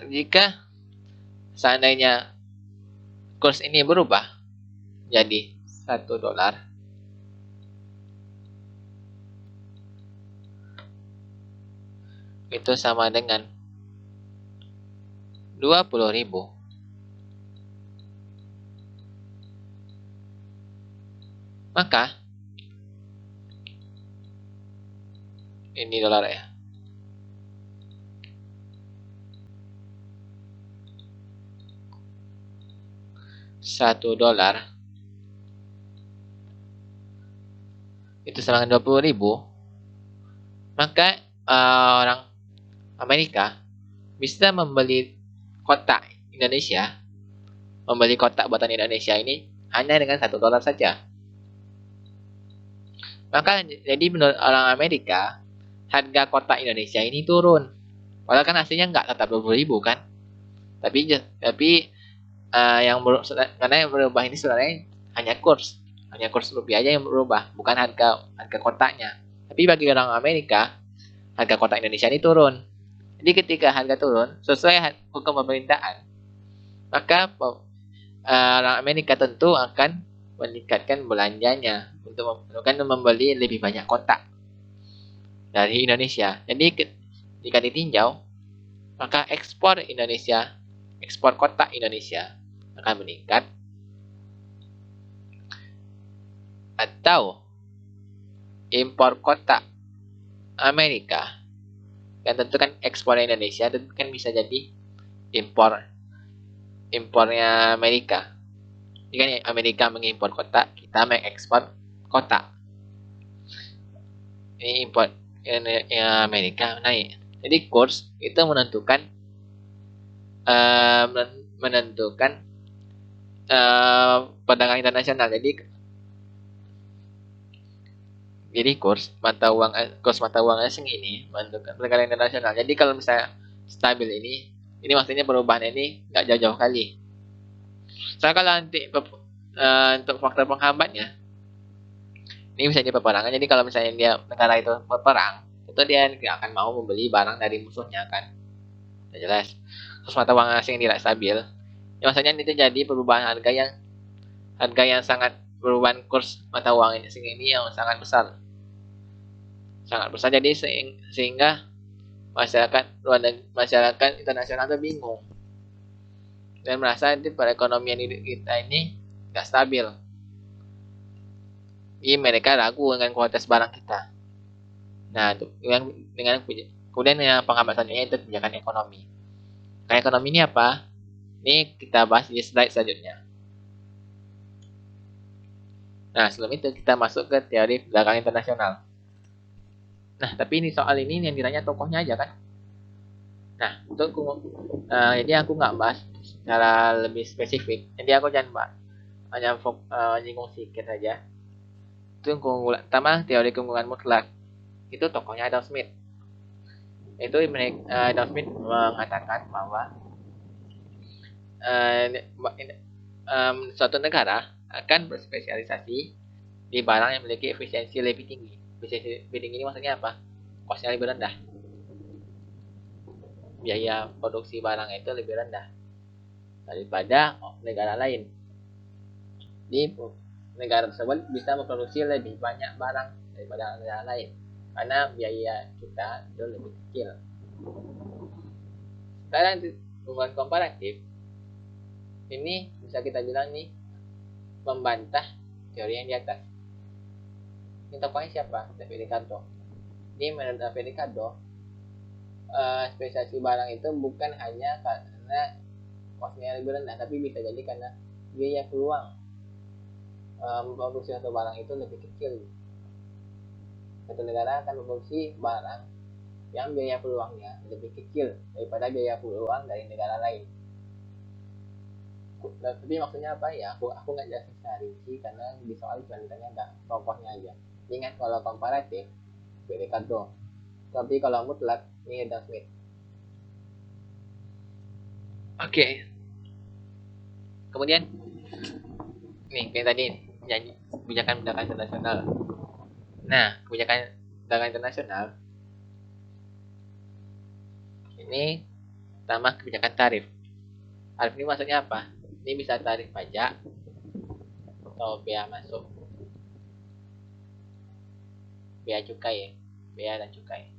Jika seandainya kurs ini berubah jadi 1 dolar, itu sama dengan 20.000. Maka ini dolar ya. $1 itu sama dengan 20.000. Maka orang Amerika bisa membeli kotak Indonesia, membeli kotak buatan Indonesia ini hanya dengan 1 dolar saja. Maka jadi menurut orang Amerika harga kotak Indonesia ini turun. Padahal kan aslinya nggak tetap 20.000 kan. Tapi karena yang berubah ini sebenarnya hanya kurs rupiah aja yang berubah, bukan harga kotaknya. Tapi bagi orang Amerika harga kotak Indonesia ini turun. Jadi ketika harga turun sesuai hukum pemerintahan, maka orang Amerika tentu akan meningkatkan belanjanya untuk membeli lebih banyak kotak dari Indonesia. Jadi jika ditinjau, maka ekspor kotak Indonesia akan meningkat, atau impor kotak Amerika, yang tentu kan ekspor Indonesia tentu kan bisa jadi impornya Amerika. Jika Amerika mengimpor kotak, kita mengekspor kotak. Ini impor Amerika naik. Jadi kurs itu menentukan perdagangan internasional. Jadi kurs mata uang asing ini menentukan perdagangan internasional. Jadi kalau misalnya stabil ini maksudnya perubahan ini nggak jauh-jauh kali. Soalnya kalau nanti untuk faktor penghambatnya, ini bisa jadi peperangan. Jadi kalau misalnya negara itu berperang, itu dia nggak akan mau membeli barang dari musuhnya kan. Udah jelas. Terus mata uang asing yang tidak stabil, ya maksudnya itu jadi perubahan harga yang sangat, perubahan kurs mata uang asing ini yang sangat besar. Jadi sehingga masyarakat internasional itu bingung dan merasa perekonomian kita ini nggak stabil. Jadi mereka ragu dengan kualitas barang kita. Nah, dengan kemudian yang pengambat selanjutnya itu kebijakan ekonomi. Kebijakan ekonomi ini apa? Ini kita bahas di slide selanjutnya. Nah, sebelum itu kita masuk ke teori perdagangan internasional. Nah, tapi ini soal ini yang ditanya tokohnya aja kan. Nah, jadi aku nggak bahas secara lebih spesifik. Jadi aku jangan bahas, hanya nyinggung sedikit aja. Itu keunggulan pertama teori keunggulan mutlak. Itu tokohnya Adam Smith. Itu Adam Smith mengatakan bahwa uh, suatu negara akan berspesialisasi di barang yang memiliki efisiensi lebih tinggi. Efisiensi lebih tinggi ini maksudnya apa? Kosnya lebih rendah. Biaya produksi barang itu lebih rendah daripada negara lain. Di negara tersebut bisa memproduksi lebih banyak barang daripada negara lain karena biaya kita itu lebih kecil. Sekarang hubungan komparatif ini bisa kita bilang nih membantah teori yang di atas. Ini tokohnya siapa? David Ricardo. Ini menurut David Ricardo, spesialisasi barang itu bukan hanya karena kosnya lebih rendah, tapi bisa jadi karena biaya peluang memproduksi satu barang itu lebih kecil. Satu negara akan memproduksi barang yang biaya peluangnya lebih kecil daripada biaya peluang dari negara lain. Tapi maksudnya apa ya? Aku nggak jelasin secara rinci karena di soal cuma ditanya nggak tokohnya aja. Ingat kalau komparatif, Ricardo. Tapi kalau mutlak, ini Adam Smith. Oke. Kemudian, nih kayak tadi nyanyi kebijakan internasional. Nah, kebijakan perdagangan internasional ini pertama kebijakan tarif. Tarif ini maksudnya apa? Ini bisa tarif pajak atau bea masuk, bea cukai ya, bea dan cukai.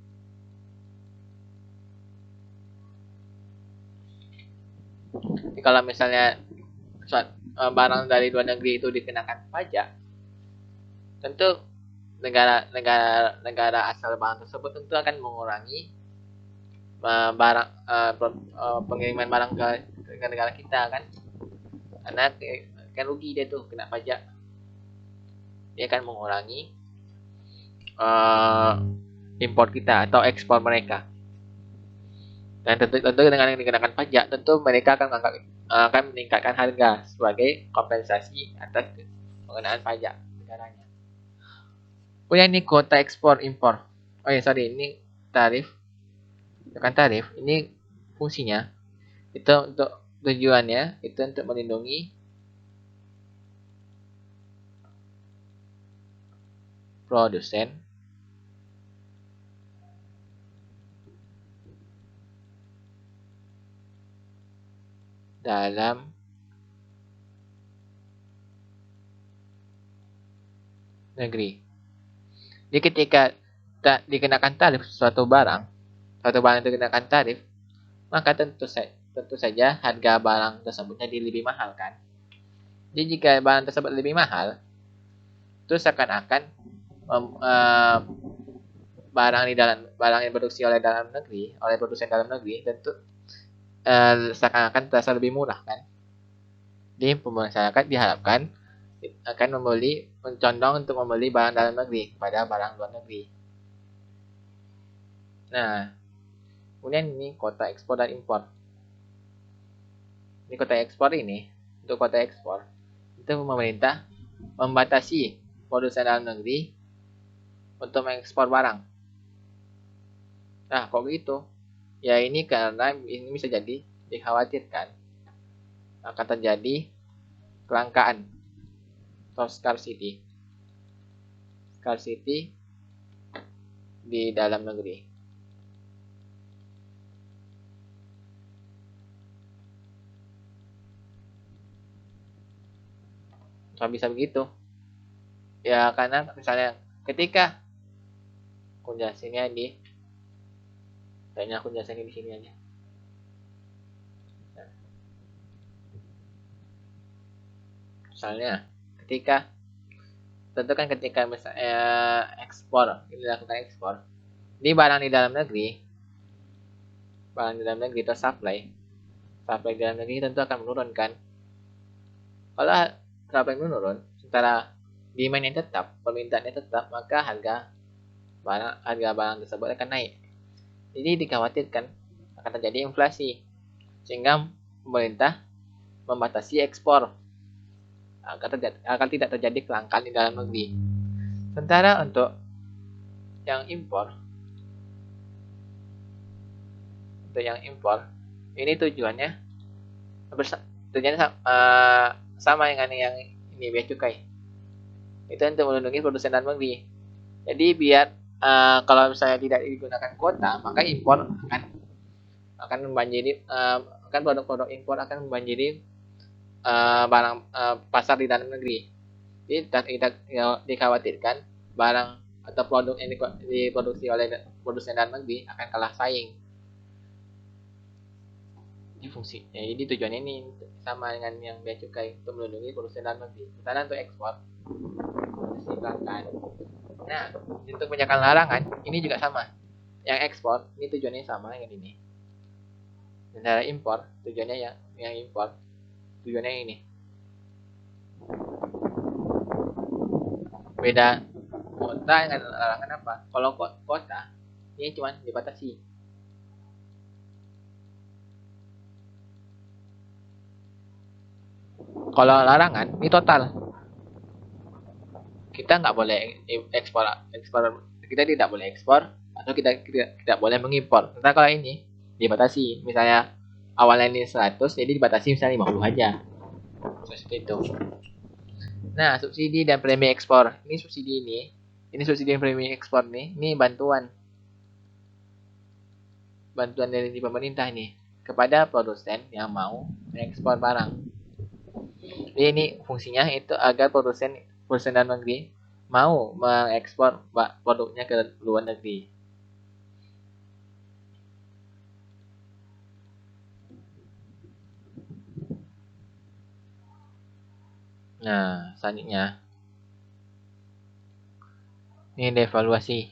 Jadi kalau misalnya barang dari luar negeri itu dikenakan pajak, tentu negara asal barang tersebut tentu akan mengurangi pengiriman barang ke negara kita kan, karena kan rugi dia tuh kena pajak. Dia akan mengurangi impor kita atau ekspor mereka. Dan tentu dengan dikenakan pajak, tentu mereka akan meningkatkan harga sebagai kompensasi atas pengenaan pajak negaranya. Kemudian ini kuota ekspor impor. Oh ya sorry, ini tarif. Bukan tarif, ini fungsinya itu untuk tujuannya itu untuk melindungi produsen dalam negeri. Jadi ketika tak dikenakan tarif suatu barang itu dikenakan tarif, maka tentu saja harga barang tersebut jadi lebih mahal kan. Jadi jika barang tersebut lebih mahal, terus seakan-akan barang yang produksi oleh produsen dalam negeri tentu seakan-akan terasa lebih murah kan. Jadi masyarakat diharapkan akan mencondong untuk membeli barang dalam negeri pada barang luar negeri. Nah, kemudian ini kota ekspor dan impor. Ini kota ekspor ini, untuk kota ekspor, itu pemerintah membatasi produsen dalam negeri untuk mengekspor barang. Nah, kok gitu? Ya ini karena ini bisa jadi dikhawatirkan akan terjadi kelangkaan atau scarcity di dalam negeri. Nggak bisa begitu. Ya karena misalnya ketika aku jelasinnya kayaknya aku jelasinnya di sini aja. Nah, misalnya ketika tentu kan ketika misalnya dilakukan ekspor, Di barang di dalam negeri, atau supply di dalam negeri tentu akan menurun kan. Kalau supply menurun, sementara demand yang tetap, permintaan yang tetap, maka harga barang tersebut akan naik. Jadi dikhawatirkan akan terjadi inflasi, sehingga pemerintah membatasi ekspor agar tidak terjadi kelangkaan di dalam negeri. Sementara untuk yang impor, ini tujuannya sama dengan yang ini, bea cukai. Itu untuk melindungi produsen dalam negeri. Jadi biar kalau misalnya tidak digunakan kuota, maka impor akan membanjiri produk-produk impor akan membanjiri barang pasar di dalam negeri. Jadi tidak dikhawatirkan barang atau produk yang diproduksi oleh produsen dalam negeri akan kalah saing. Ini fungsinya. Jadi tujuannya ini sama dengan yang bea cukai, untuk melindungi produsen dalam negeri. Misalnya untuk ekspor, silakan. Nah, untuk menjaga larangan, ini juga sama. Yang ekspor, ini tujuannya sama dengan ini. Dan impor, tujuannya yang impor, tujuannya ini. Beda kuota dengan larangan apa? Kalau kuota, ini cuma dibatasi. Kalau larangan, ini total. Kita nggak boleh ekspor, kita tidak boleh ekspor, atau kita tidak boleh mengimpor. Tentang kalau ini dibatasi, misalnya awalnya ini 100, jadi dibatasi misalnya 50 aja. Seperti itu. Nah, subsidi dan premi ekspor. Ini subsidi dan premi ekspor nih. Ini bantuan dari pemerintah nih kepada produsen yang mau mengekspor barang. Jadi ini fungsinya itu agar produsen dalam negeri mau mengekspor produknya ke luar negeri. Nah, selanjutnya ini devaluasi.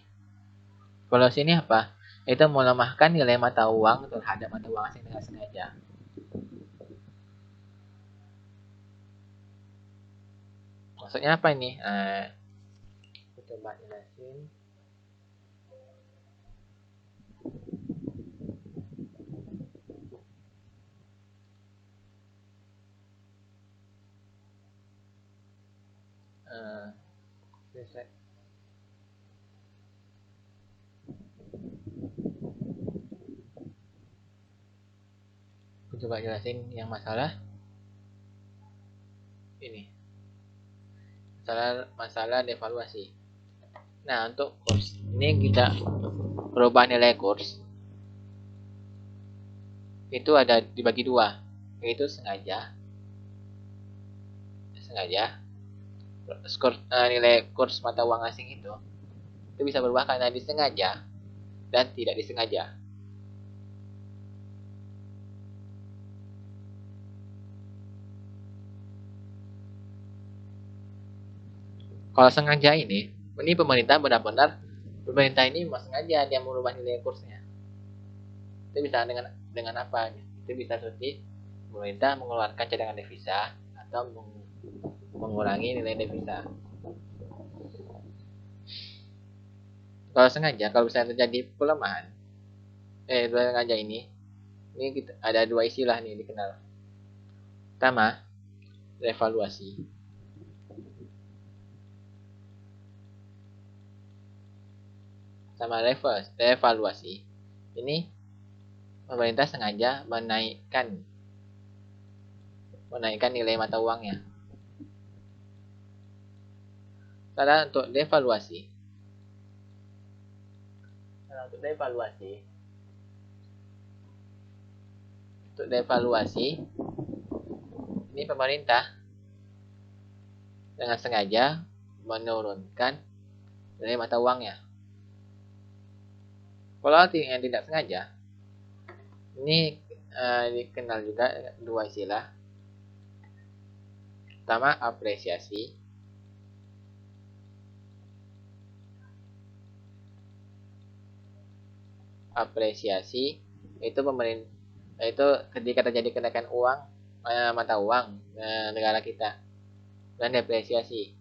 Devaluasi ini apa? Itu melemahkan nilai mata uang terhadap mata uang asing dengan sengaja. Maksudnya apa ini? Coba jelasin. Coba jelasin yang masalah ini. Masalah devaluasi. Nah, untuk kurs ini kita berubah nilai kurs itu ada dibagi dua, yaitu sengaja nilai kurs mata uang asing itu bisa berubah karena disengaja dan tidak disengaja. Kalau sengaja ini pemerintah ini sengaja dia merubah nilai kursnya. Itu bisa dengan apa? Itu bisa seperti pemerintah mengeluarkan cadangan devisa atau mengurangi nilai devisa. Kalau sengaja, kalau misalnya terjadi pelemahan, sengaja ini kita ada dua istilah nih dikenal. Pertama, revaluasi. Sama revaluasi. Ini pemerintah sengaja menaikkan nilai mata uangnya. Karena untuk devaluasi, ini pemerintah dengan sengaja menurunkan nilai mata uangnya. Kalau yang tidak sengaja, ini dikenal juga dua istilah. Pertama, apresiasi. apresiasi itu itu ketika terjadi kenaikan uang mata uang negara kita, dan depresiasi.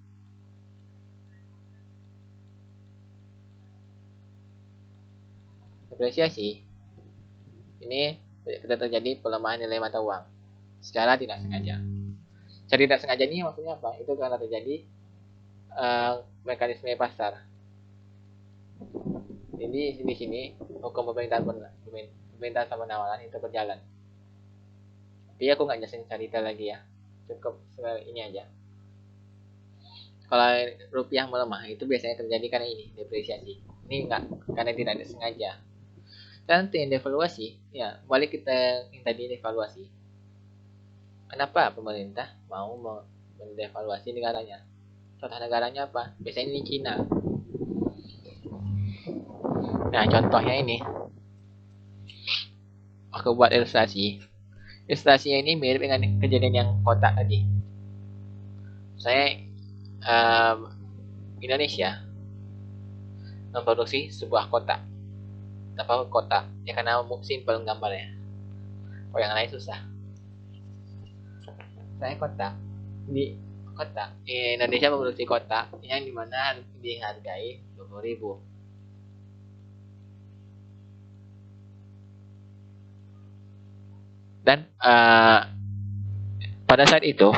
Depresiasi ini ketika terjadi pelemahan nilai mata uang secara tidak sengaja. Secara tidak sengaja ini maksudnya apa? Itu karena terjadi mekanisme pasar. Jadi di sini hukum pemerintahan sama penawaran itu berjalan. Tapi aku nggak jelasin secara detail lagi ya. Cukup ini aja. Kalau rupiah melemah itu biasanya terjadi karena ini, depresiasi. Ini enggak karena tidak disengaja. Dan untuk yang devaluasi, ya balik kita yang tadi devaluasi. Kenapa pemerintah mau mendevaluasi negaranya? Contoh negaranya apa? Biasanya ini Cina. Nah, contohnya ini. Aku buat ilustrasi. Ilustrasinya ini mirip dengan kejadian yang kotak tadi. Saya Indonesia memproduksi sebuah kotak. Apa kotak? Ya karena simpel gambarnya. Kalau yang lain susah. Saya kotak di Indonesia memproduksi kotak yang dimana dihargai 20.000. Dan pada saat itu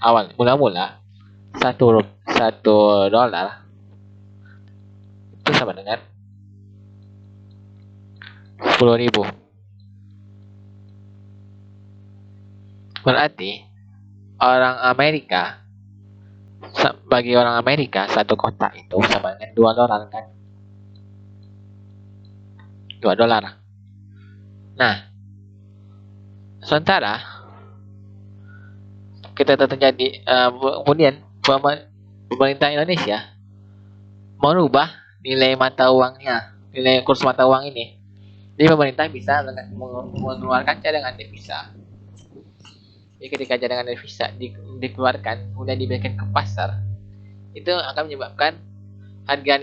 awal mula-mula satu dolar itu sama dengan 10.000. Berarti bagi orang Amerika satu kotak itu sama dengan 2 dolar kan? 2 dolar. Nah, sementara kita terjadi kemudian pemerintah Indonesia merubah nilai mata uangnya, nilai kurs mata uang ini. Jadi pemerintah bisa mengeluarkan cadangan devisa. Jadi ketika cadangan devisa dikeluarkan, kemudian diberikan ke pasar, itu akan menyebabkan harga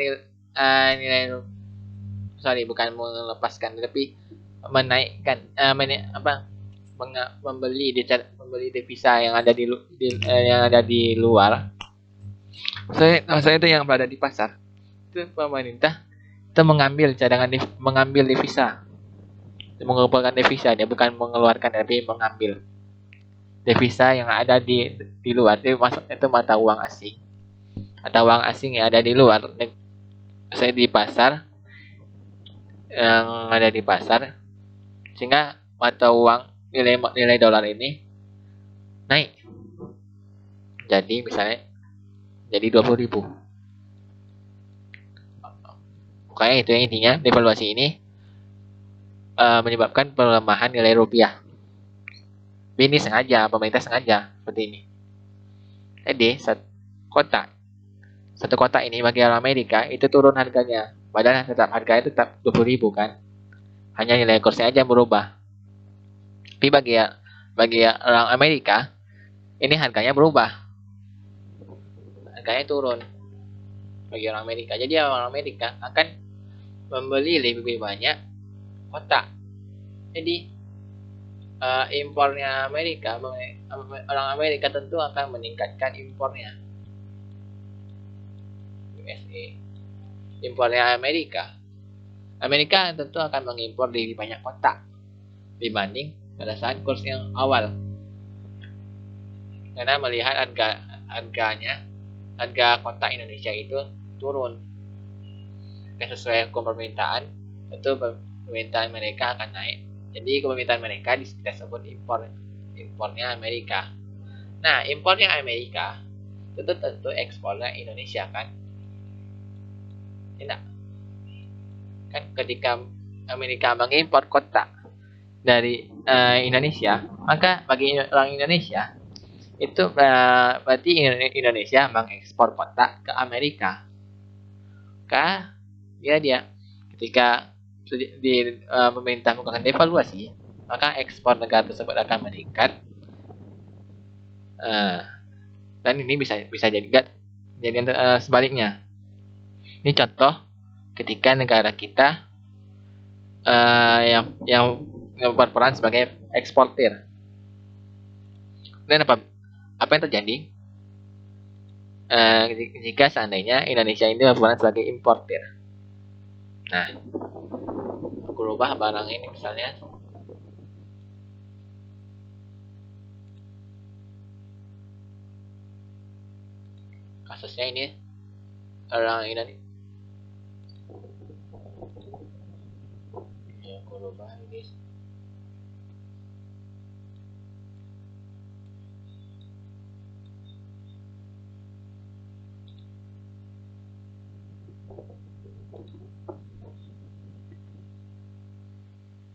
bukan melepaskan, tapi menaikkan membeli devisa yang ada di luar. Saya itu yang berada di pasar. Itu pemerintah itu mengambil devisa, mengumpulkan devisa, dia bukan mengeluarkan tapi mengambil devisa yang ada di luar. Itu mata uang asing atau uang asing yang ada di luar. Saya di pasar yang ada di pasar, sehingga mata uang nilai dolar ini naik. Jadi misalnya jadi 20.000. Pokoknya itu yang intinya, devaluasi ini menyebabkan pelemahan nilai rupiah. Ini sengaja, pemerintah sengaja seperti ini. Jadi satu kotak ini bagi orang Amerika itu turun harganya, padahal harganya tetap 20.000 kan. Hanya nilai kursnya aja yang berubah. Tapi bagi orang Amerika ini harganya berubah, harganya turun bagi orang Amerika. Jadi orang Amerika akan membeli lebih banyak kotak. Jadi impornya orang Amerika tentu akan meningkatkan impornya. USA, impornya Amerika tentu akan mengimpor lebih banyak kotak dibanding pada saat kurs yang awal, karena melihat harga kotak Indonesia itu turun. Sesuai hukum permintaan, tentu permintaan mereka akan naik. Jadi permintaan mereka kita sebut impornya Amerika. Nah, impornya Amerika itu tentu ekspornya Indonesia kan? Tidak. Kan ketika Amerika mengimpor kotak dari Indonesia, maka bagi orang Indonesia itu berarti Indonesia mengekspor kotak ke Amerika. Dia ketika pemerintah melakukan devaluasi, maka ekspor negara tersebut akan meningkat. Dan ini bisa jadi sebaliknya. Ini contoh ketika negara kita yang berperan sebagai eksportir. Dan apa yang terjadi jika seandainya Indonesia ini berperan sebagai importir? Nah, aku rubah barang ini misalnya kasusnya ini orang Indonesia. Ya, aku rubah ini.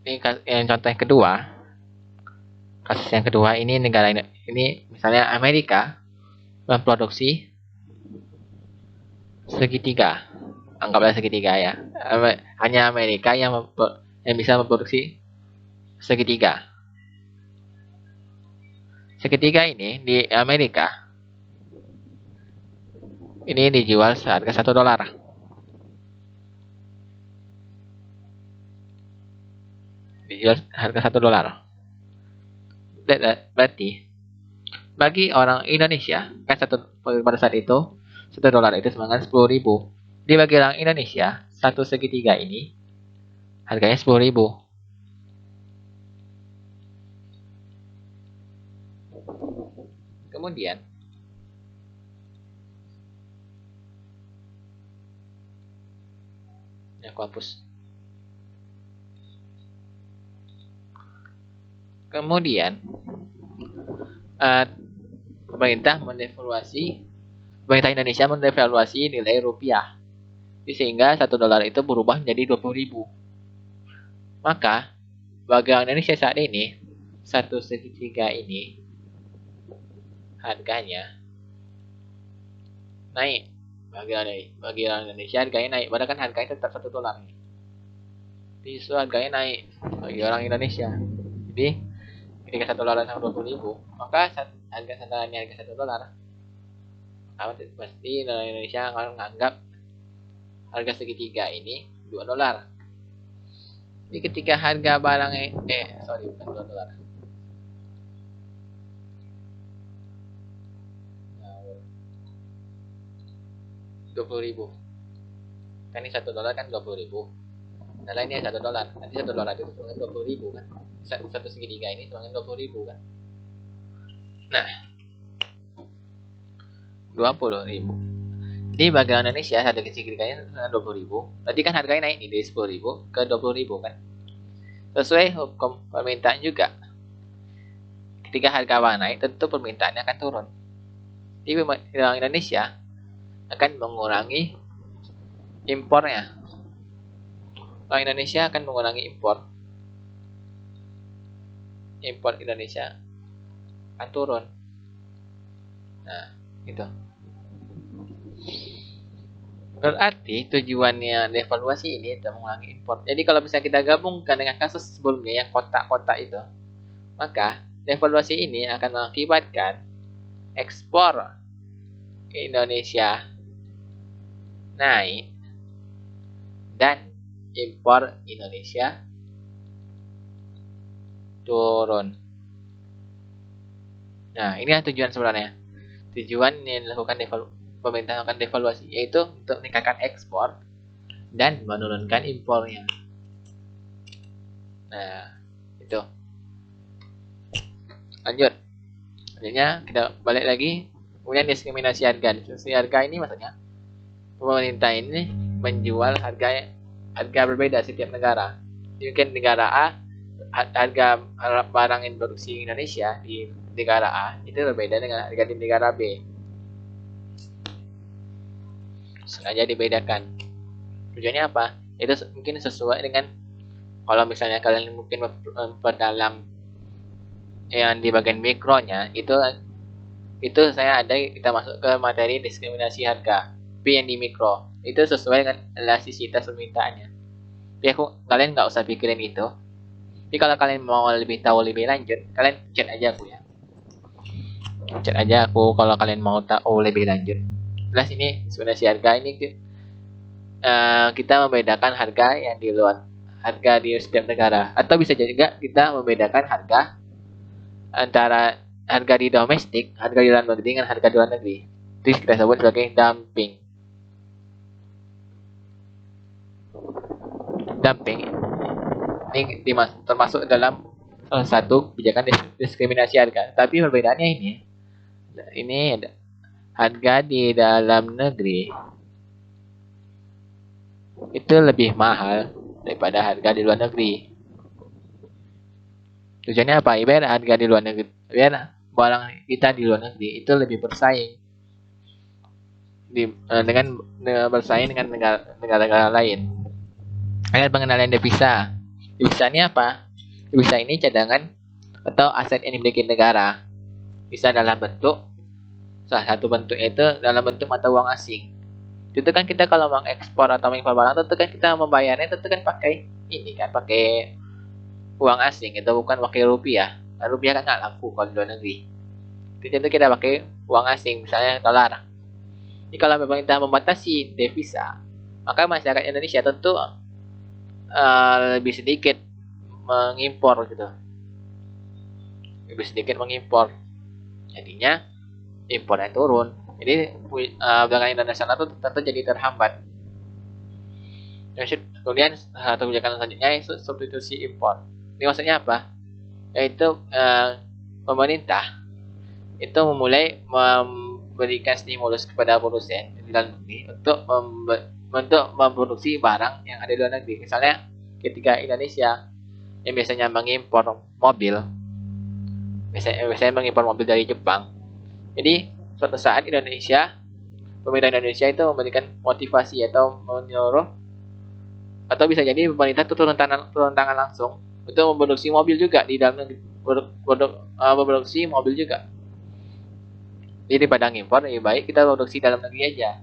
Ini yang contoh yang kedua. Kasus yang kedua ini negara ini misalnya Amerika memproduksi segitiga. Anggaplah segitiga ya. Hanya Amerika yang bisa memproduksi segitiga. Segitiga ini di Amerika ini dijual seharga $1. Dijual harga $1. Berarti bagi orang Indonesia kan pada saat itu $1 itu semangat 10.000. Di bagi orang Indonesia satu segitiga ini harganya 10.000. Kemudian aku hapus. Kemudian pemerintah Indonesia mendevaluasi nilai rupiah, sehingga $1 itu berubah menjadi 20.000. Maka bagi orang Indonesia saat ini satu segitiga ini harganya naik. Bagi orang Indonesia harganya naik, padahal kan harganya tetap $1 nih. Justru harganya naik bagi orang Indonesia. Jadi ketika $1 sama 20.000, maka harga sandalnya harga $1, pasti orang Indonesia akan menganggap harga segitiga ini $2. Jadi ketika harga barangnya bukan $2. 20.000. Kan ini $1 kan 20.000. Nah lainnya $1. Nanti $1 itu cuma 20.000 kan. Satu segitiga ini cuma 20.000 kan. Nah, 20.000. Jadi bagi Indonesia harga segitiganya 20.000. Berarti kan harganya naik nih dari 10.000 ke 20.000 kan. Sesuai hukum permintaan juga. Ketika harga barang naik, tentu permintaannya akan turun. Jadi orang Indonesia akan mengurangi impornya. Orang Indonesia akan mengurangi impor. Impor Indonesia akan turun. Nah, itu. Berarti tujuannya devaluasi ini untuk mengurangi impor. Jadi kalau bisa kita gabungkan dengan kasus sebelumnya yang kotak-kotak itu, maka devaluasi ini akan mengakibatkan ekspor Indonesia naik dan impor Indonesia turun. Nah, ini adalah tujuan sebenarnya. Tujuan yang dilakukan pemerintah akan devaluasi, yaitu untuk meningkatkan ekspor dan menurunkan impornya. Nah, itu. Lanjut. Selanjutnya kita balik lagi. Kemudian diskriminasi harga. Diskriminasi harga ini maksudnya pemerintah ini menjual harga berbeda setiap negara. Mungkin negara A harga barang yang produksi Indonesia di negara A itu berbeda dengan harga di negara B. Sengaja dibedakan. Tujuannya apa? Itu mungkin sesuai dengan kalau misalnya kalian mungkin memperdalam yang di bagian mikronya, itu saya ada kita masuk ke materi diskriminasi harga. P yang di mikro itu sesuai dengan elastisitas permintaannya. Jadi kalian nggak usah pikirin itu. Jadi kalau kalian mau lebih tahu lebih lanjut, kalian chat aja aku ya. Chat aja aku kalau kalian mau tahu lebih lanjut. Jelas ini diskriminasi harga ini kita membedakan harga yang di luar harga di setiap negara. Atau bisa juga kita membedakan harga antara harga di domestik, harga di dalam negeri dengan harga di luar negeri. Itu kita sebut sebagai dumping. Dumping ini termasuk dalam salah satu kebijakan diskriminasi harga. Tapi perbedaannya ini ada harga di dalam negeri itu lebih mahal daripada harga di luar negeri. Tujuannya apa? Biar harga di luar negeri, biar barang kita di luar negeri itu lebih bersaing dengan bersaing dengan negara-negara lain. Ada pengenalan devisa. Devisa ini apa? Devisa ini cadangan atau aset yang dimiliki negara. Bisa dalam bentuk, salah satu bentuknya itu dalam bentuk mata uang asing. Itu kan kita kalau mengekspor atau mengimpor barang, tentu kan kita membayarnya tentu kan pakai ini kan, pakai uang asing, itu bukan pakai rupiah. Rupiah kan nggak laku kalau di luar negeri. Jadi kita pakai uang asing, misalnya dolar. Jadi kalau memang kita membatasi devisa, maka masyarakat Indonesia tentu lebih sedikit mengimpor gitu, lebih sedikit mengimpor. Jadinya impornya turun. Jadi perdagangan internasional itu tentu jadi terhambat. Kemudian satu kebijakan selanjutnya itu substitusi impor. Ini maksudnya apa? Yaitu pemerintah itu memulai memberikan stimulus kepada produsen di dalam negeri untuk memproduksi barang yang ada di luar negeri. Misalnya ketika Indonesia yang biasanya mengimpor mobil, biasanya mengimpor mobil dari Jepang. Jadi suatu saat pemerintah Indonesia itu memberikan motivasi atau menyuruh, atau bisa jadi pemerintah itu turun tangan langsung untuk memproduksi mobil juga di dalam negeri, memproduksi mobil juga. Jadi pada ngimpor lebih baik kita produksi dalam negeri aja.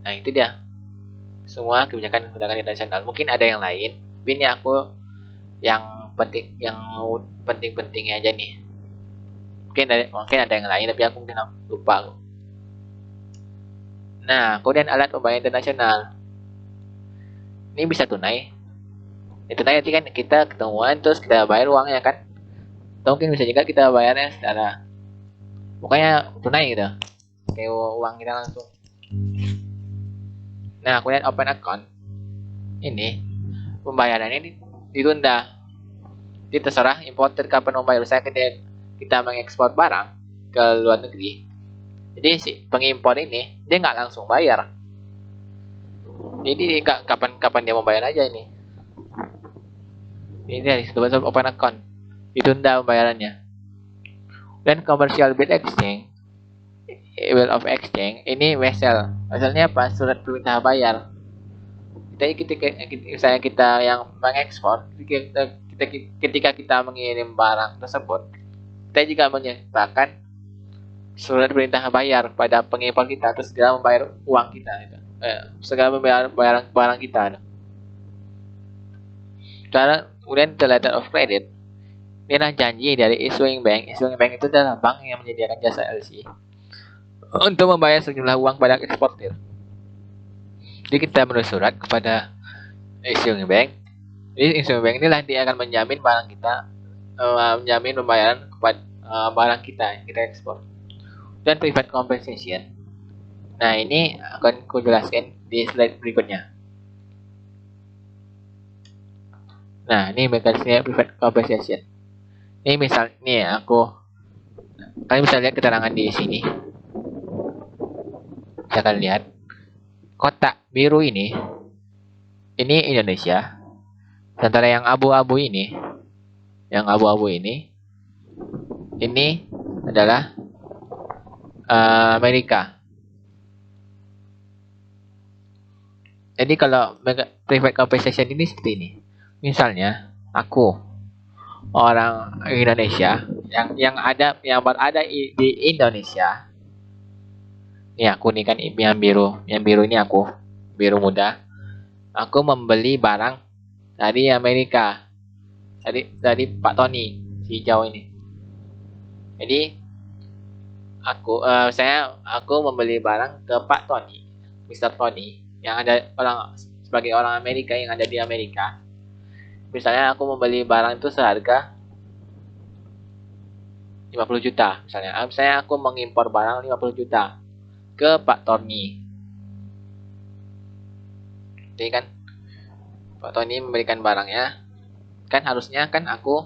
Nah itu dia semua kebijakan perdagangan internasional. Mungkin ada yang lain, tapi ini aku yang penting-pentingnya aja nih. Mungkin ada yang lain, tapi aku mungkin lupa. Nah, kemudian alat pembayaran internasional. Ini bisa tunai. Itu tunai nanti kan kita ketemuan terus kita bayar uangnya kan. Atau mungkin bisa juga kita bayarnya secara pokoknya tunai gitu. Kayak uang kita langsung. Nah, kemudian open account. Ini pembayarannya ditunda. Jadi terserah importer kapan membayar. Misalnya kita mengekspor barang ke luar negeri. Jadi si pengimpor ini dia nggak langsung bayar. Jadi kapan dia mau bayar aja ini. Ini dia disebut open account. Ditunda pembayarannya. Dan commercial bill of exchange ini wesel. Weselnya apa? Surat perintah bayar. Misalnya kita yang mengekspor, ketika kita mengirim barang tersebut, kita juga menyertakan surat perintah bayar pada pengimpor kita, terus segera membayar uang kita, segera membayar barang kita. Kemudian the letter of credit, ini adalah janji dari issuing bank. Issuing bank itu adalah bank yang menyediakan jasa LC untuk membayar sejumlah uang pada eksportir. Jadi kita menulis surat kepada issuing bank. Jadi issuing bank inilah dia akan menjamin barang kita, menjamin pembayaran kepada barang kita yang kita ekspor. Dan private compensation. Nah ini akan aku jelaskan di slide berikutnya. Nah ini mekanisme private compensation. Ini misal nih kalian bisa lihat keterangan di sini. Bisa kalian lihat kotak biru ini Indonesia. Sementara yang abu-abu ini adalah Amerika. Jadi kalau private compensation ini seperti ini. Misalnya aku orang Indonesia yang berada di Indonesia. Ini aku nih kan yang biru ini aku, biru muda. Aku membeli barang dari Amerika. Dari Pak Tony, si hijau ini. Jadi aku membeli barang ke Pak Tony, Mr. Tony, yang ada sebagai orang Amerika yang ada di Amerika, misalnya aku membeli barang itu seharga 50 juta misalnya aku mengimpor barang 50 juta ke Pak Tony. Jadi kan Pak Tony memberikan barangnya, kan harusnya kan aku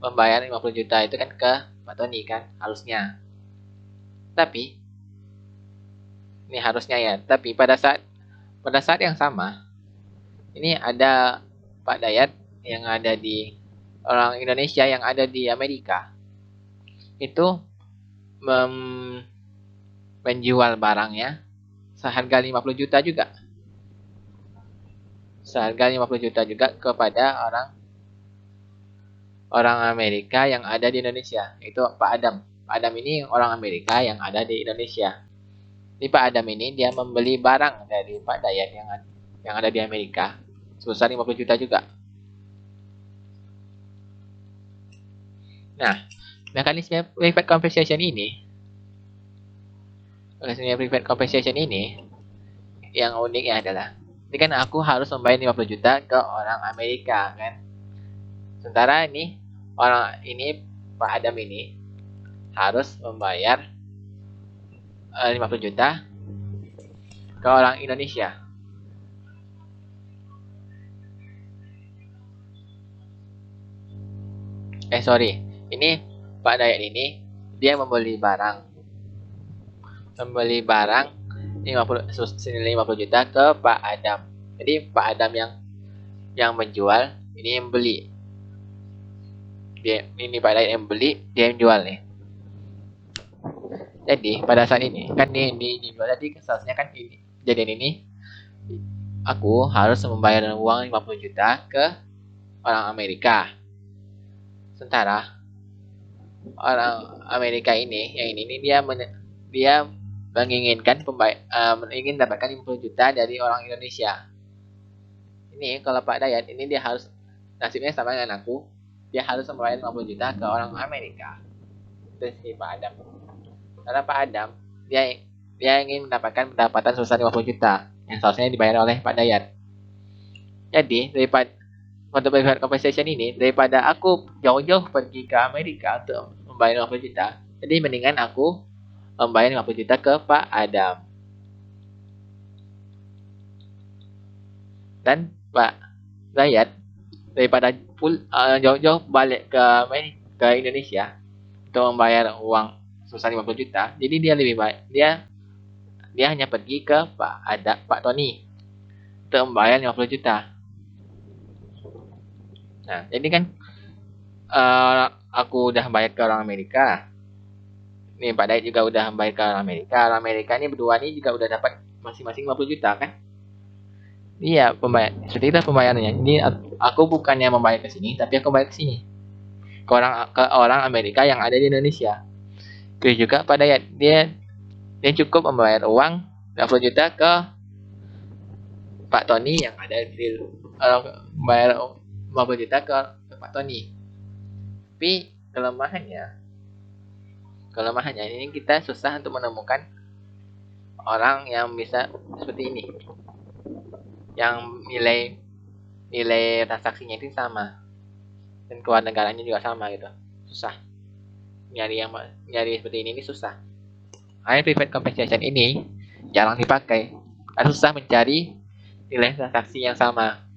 membayar 50 juta itu kan ke Pak Tony kan harusnya. Tapi ini harusnya ya, tapi pada saat yang sama ini ada Pak Dayat yang ada di orang Indonesia yang ada di Amerika itu menjual barangnya seharga 50 juta juga. Seharga 50 juta juga kepada orang Amerika yang ada di Indonesia. Itu Pak Adam. Pak Adam ini orang Amerika yang ada di Indonesia. Jadi Pak Adam ini dia membeli barang dari Pak Dayat yang ada di Amerika sebesar 50 juta juga. Nah, mekanisme private compensation ini yang uniknya adalah ini kan aku harus membayar 50 juta ke orang Amerika kan. Sementara ini Pak Adam ini harus membayar 50 juta ke orang Indonesia. Ini Pak Dayat ini dia membeli barang 50 juta ke Pak Adam. Jadi Pak Adam yang menjual, ini yang beli. Ini Pak Dayat yang beli, dia yang jual nih. Jadi pada saat ini kan ini dijual, jadi seharusnya kan ini kejadian ini aku harus membayar uang 50 juta ke orang Amerika. Sementara orang Amerika ini dia menginginkan ingin dapatkan 50 juta dari orang Indonesia. Ini kalau Pak Dayat ini dia harus nasibnya sama dengan aku, dia harus membayar 50 juta ke orang Amerika. Itu si Pak Adam. Karena Pak Adam dia ingin mendapatkan pendapatan sebesar 50 juta yang seharusnya dibayar oleh Pak Dayat. Jadi daripada untuk private compensation ini, daripada aku jauh-jauh pergi ke Amerika untuk membayar 50 juta, jadi mendingan aku membayar 50 juta ke Pak Adam. Dan Pak Dayat daripada jauh-jauh balik ke Indonesia untuk membayar uang sebesar 50 juta, jadi dia lebih baik dia hanya pergi ke Pak Tony untuk membayar 50 juta. Nah, jadi kan aku udah bayar ke orang Amerika. Nih Pak Dayat juga udah bayar ke orang Amerika. Orang Amerika ini berdua nih juga udah dapat masing-masing 50 juta kan? Iya, seperti itu pembayarannya. Jadi aku bukannya membayar ke sini, tapi aku bayar ke sini. Ke orang Amerika yang ada di Indonesia. Terus juga Pak Dayat dia cukup membayar uang 50 juta ke Pak Tony yang ada di bayar 50 juta ke Pak Tony. Tapi kelemahannya ini kita susah untuk menemukan orang yang bisa seperti ini, yang nilai transaksinya itu sama dan kewarganegaranya juga sama gitu. Susah nyari seperti ini susah. Hanya private compensation ini jarang dipakai karena susah mencari nilai transaksi yang sama.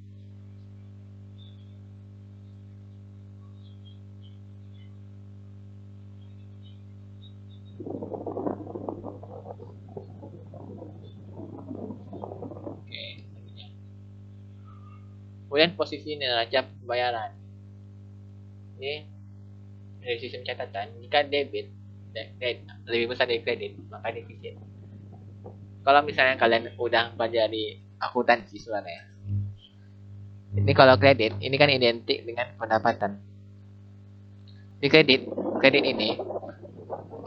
Kemudian posisi neraca pembayaran. Ini dari sistem catatan, jika debit lebih besar dari kredit, maka defisit. Kalau misalnya kalian udah pelajari akuntansi sebenarnya, ini kalau kredit, ini kan identik dengan pendapatan. Di kredit ini,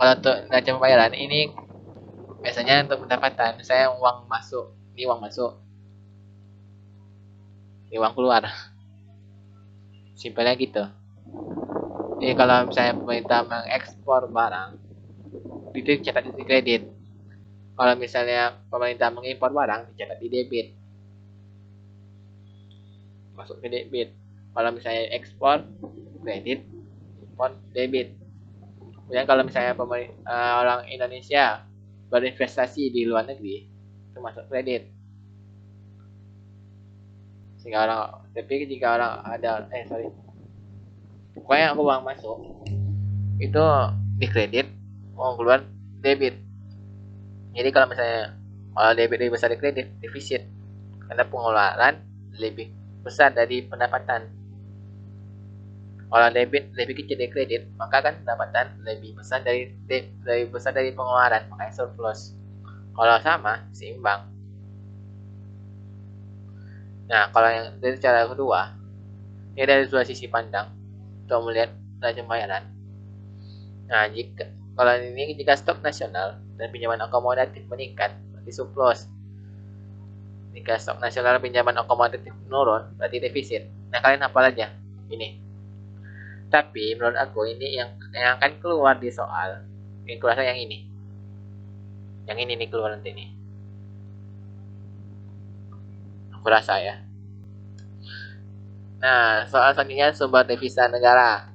kalau untuk neraca pembayaran ini biasanya untuk pendapatan. Misalnya uang masuk, ini uang keluar. Simpelnya gitu. Jadi kalau misalnya pemerintah mengekspor barang, itu dicatat di kredit. Kalau misalnya pemerintah mengimpor barang, dicatat di debit. masuk ke debit. Kalau misalnya ekspor, kredit, import, debit. Kemudian kalau misalnya orang Indonesia berinvestasi di luar negeri, itu masuk kredit. Tapi jika orang ada, pokoknya uang masuk itu di kredit, uang keluar debit. Jadi kalau debit lebih besar di kredit, defisit, karena pengeluaran lebih besar dari pendapatan. Kalau debit lebih kecil dari kredit, maka kan pendapatan lebih besar dari pengeluaran, makanya surplus. Kalau sama, seimbang. Nah, kalau yang dari cara kedua, ini dari dua sisi pandang untuk melihat neraca pembayaran. Nah, jika stok nasional dan pinjaman akomodatif meningkat, berarti surplus. Jika stok nasional pinjaman akomodatif menurun, berarti defisit. Nah, kalian hafal aja ini. Tapi menurut aku ini yang akan keluar di soal, yang kurasa yang ini. Yang ini nih keluar nanti nih. Aku rasa ya. Nah, soal selanjutnya sumber devisa negara.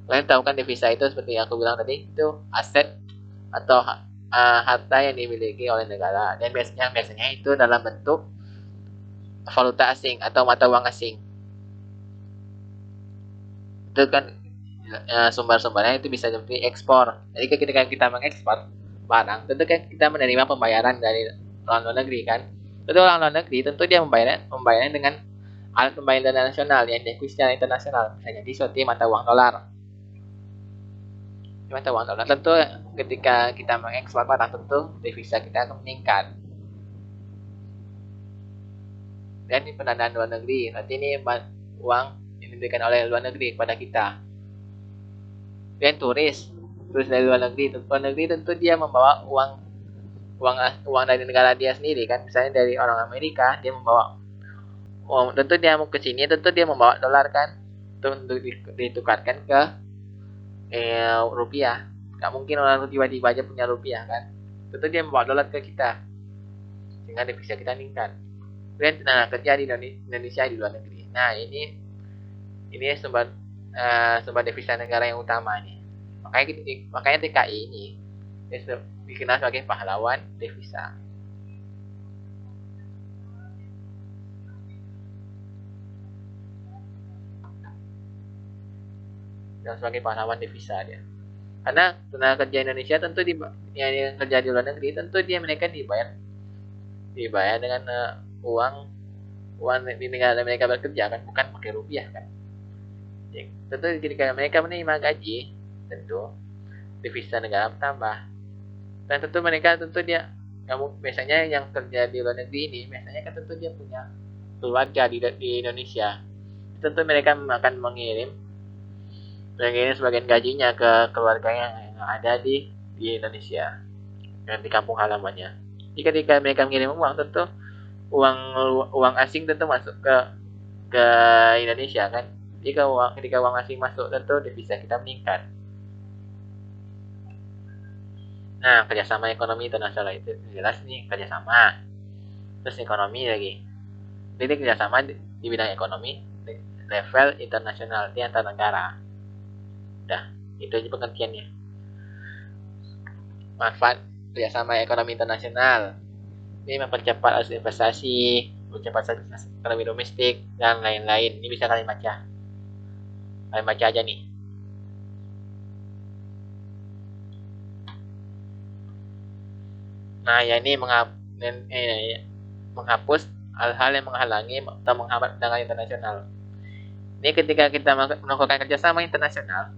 Kalian tahu kan devisa itu seperti yang aku bilang tadi, itu aset atau harta yang dimiliki oleh negara. Dan biasanya itu dalam bentuk valuta asing atau mata uang asing. Itu kan sumber-sumbernya itu bisa seperti ekspor. Jadi ketika kita mengekspor barang, tentu kan kita menerima pembayaran dari orang luar negeri kan. Tentu orang luar negeri tentu dia membayarnya dengan alat pembayaran nasional yang diakui secara internasional. Misalnya di suatu mata uang dolar. Mata uang dolar tentu ketika kita mengekspor barang tentu devisa kita akan meningkat. Dan ini pendanaan luar negeri. Nanti ini uang yang diberikan oleh luar negeri kepada kita. Dan turis dari luar negeri tentu dia membawa uang dari negara dia sendiri kan. Misalnya dari orang Amerika dia membawa uang, tentu dia mau ke sini tentu dia membawa dolar kan, untuk ditukarkan ke rupiah. Gak mungkin orang tiba-tiba aja punya rupiah kan, tentu dia membawa dolar ke kita sehingga devisa kita meningkat. Kemudian tenaga kerja di Indonesia di luar negeri. Nah ini sumber devisa negara yang utama nih. Makanya TKI ini dikenal sebagai pahlawan devisa. Dan sebagai pahlawan devisa dia. Karena tenaga kerja Indonesia tentu yang kerja di luar negeri tentu mereka dibayar dengan uang di negara mereka bekerja kan, bukan pakai rupiah kan. Tentu ketika mereka menerima gaji, tentu devisa negara bertambah. Dan tentu biasanya yang kerja di luar negeri ini biasanya kan tentu dia punya keluarga di Indonesia. Tentu mereka akan mengirim sebagian gajinya ke keluarga yang ada di Indonesia dan di kampung halamannya. Ketika mereka mengirim uang, tentu uang asing tentu masuk ke Indonesia kan. Ketika uang asing masuk, tentu devisa kita meningkat. Nah, kerjasama ekonomi internasional itu jelas nih, kerjasama. Terus ekonomi lagi. Jadi kerjasama di bidang ekonomi level internasional di antar negara. Udah, itu aja pengertiannya. Manfaat kerjasama ekonomi internasional. Ini mempercepat arus investasi, mempercepat ekonomi domestik, dan lain-lain. Ini bisa kalian baca. Kalian baca aja nih. Nah, ya ini menghapus hal-hal yang menghalangi atau menghambat perdagangan internasional. Ini ketika kita melakukan kerjasama internasional,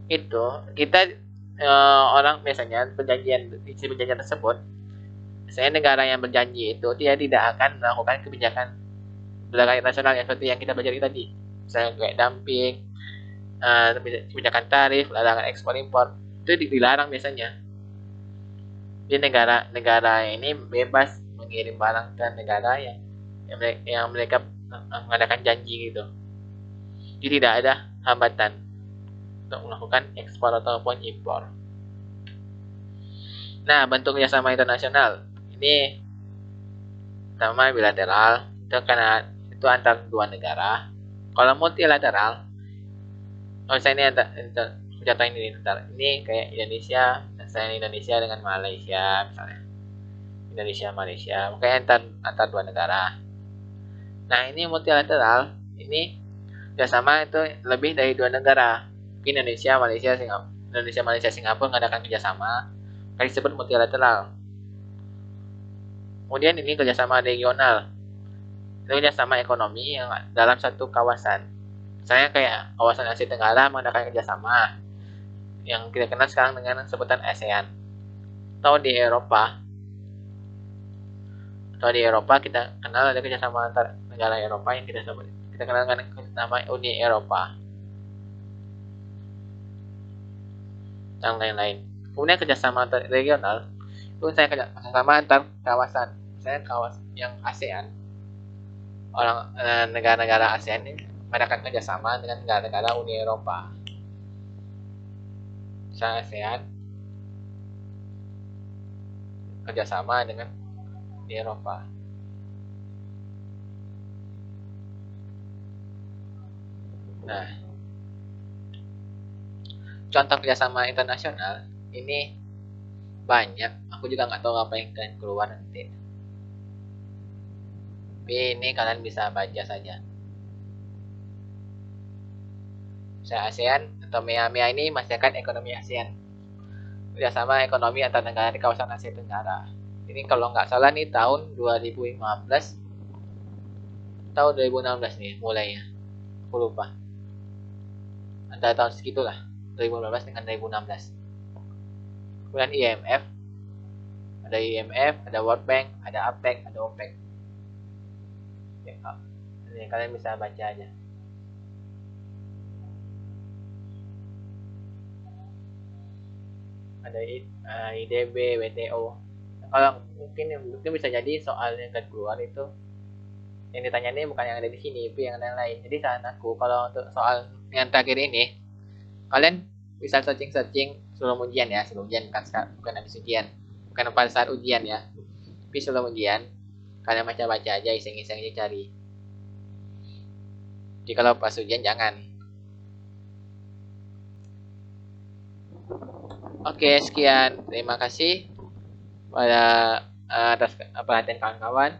itu kita orang biasanya perjanjian tersebut, misalnya negara yang berjanji itu dia tidak akan melakukan kebijakan perdagangan internasional yang seperti yang kita pelajari tadi, misalnya kayak dumping, kebijakan tarif, larangan ekspor impor, itu dilarang biasanya. Jadi negara ini bebas mengirim barang ke negara yang mereka mengadakan janji gitu. Jadi tidak ada hambatan untuk melakukan ekspor ataupun impor. Nah, bentuk kerjasama internasional ini pertama bilateral, itu antar dua negara. Kalau multilateral, misalnya ini contoh ini kayak Indonesia, misalnya Indonesia dengan Malaysia misalnya, Indonesia Malaysia, makanya antar dua negara. Nah ini multilateral, ini kerjasama itu lebih dari dua negara. Mungkin Indonesia Malaysia Singapura mengadakan kerjasama, kayak disebut multilateral. Kemudian ini kerjasama regional, itu kerjasama ekonomi yang dalam satu kawasan. Misalnya kayak kawasan Asia Tenggara mengadakan kerjasama yang kita kenal sekarang dengan sebutan ASEAN. Atau di Eropa kita kenal ada kerjasama antar negara Eropa yang kita kenal dengan nama Uni Eropa dan lain-lain. Kemudian kerjasama antar regional itu saya kerjasama antar kawasan. Misalnya kawasan yang ASEAN, negara-negara ASEAN ini mengadakan kerjasama dengan negara-negara Uni Eropa. Misalnya ASEAN kerjasama dengan Uni Eropa. Nah, contoh kerjasama internasional ini banyak. Aku juga nggak tahu apa yang kalian keluar nanti. Tapi ini kalian bisa baca saja. Misalnya ASEAN atau MEA ini masyarakat ekonomi ASEAN. Kerjasama ekonomi antar negara di kawasan Asia Tenggara. Ini kalau nggak salah nih tahun 2015 tahun 2016 nih mulainya. Aku lupa. Antara tahun segitulah, 2015 dengan 2016. Kemudian IMF, ada World Bank, ada APEC, ada OPEC. Ya, ini kalian bisa baca aja. Ada IDB, WTO. Kalau mungkin bisa jadi soal yang kedua itu yang ditanya ini bukan yang ada di sini, tapi yang ada yang lain. Jadi saran aku kalau untuk soal yang terakhir ini, kalian bisa searching sebelum ujian ya, bukan habis ujian, bukan pada saat ujian ya, tapi sebelum ujian kalian baca-baca aja, iseng-iseng aja cari. Jadi kalau pas ujian jangan. Oke, sekian. Terima kasih pada atas perhatian kawan-kawan.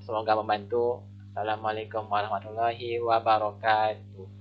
Semoga membantu. Assalamualaikum warahmatullahi wabarakatuh.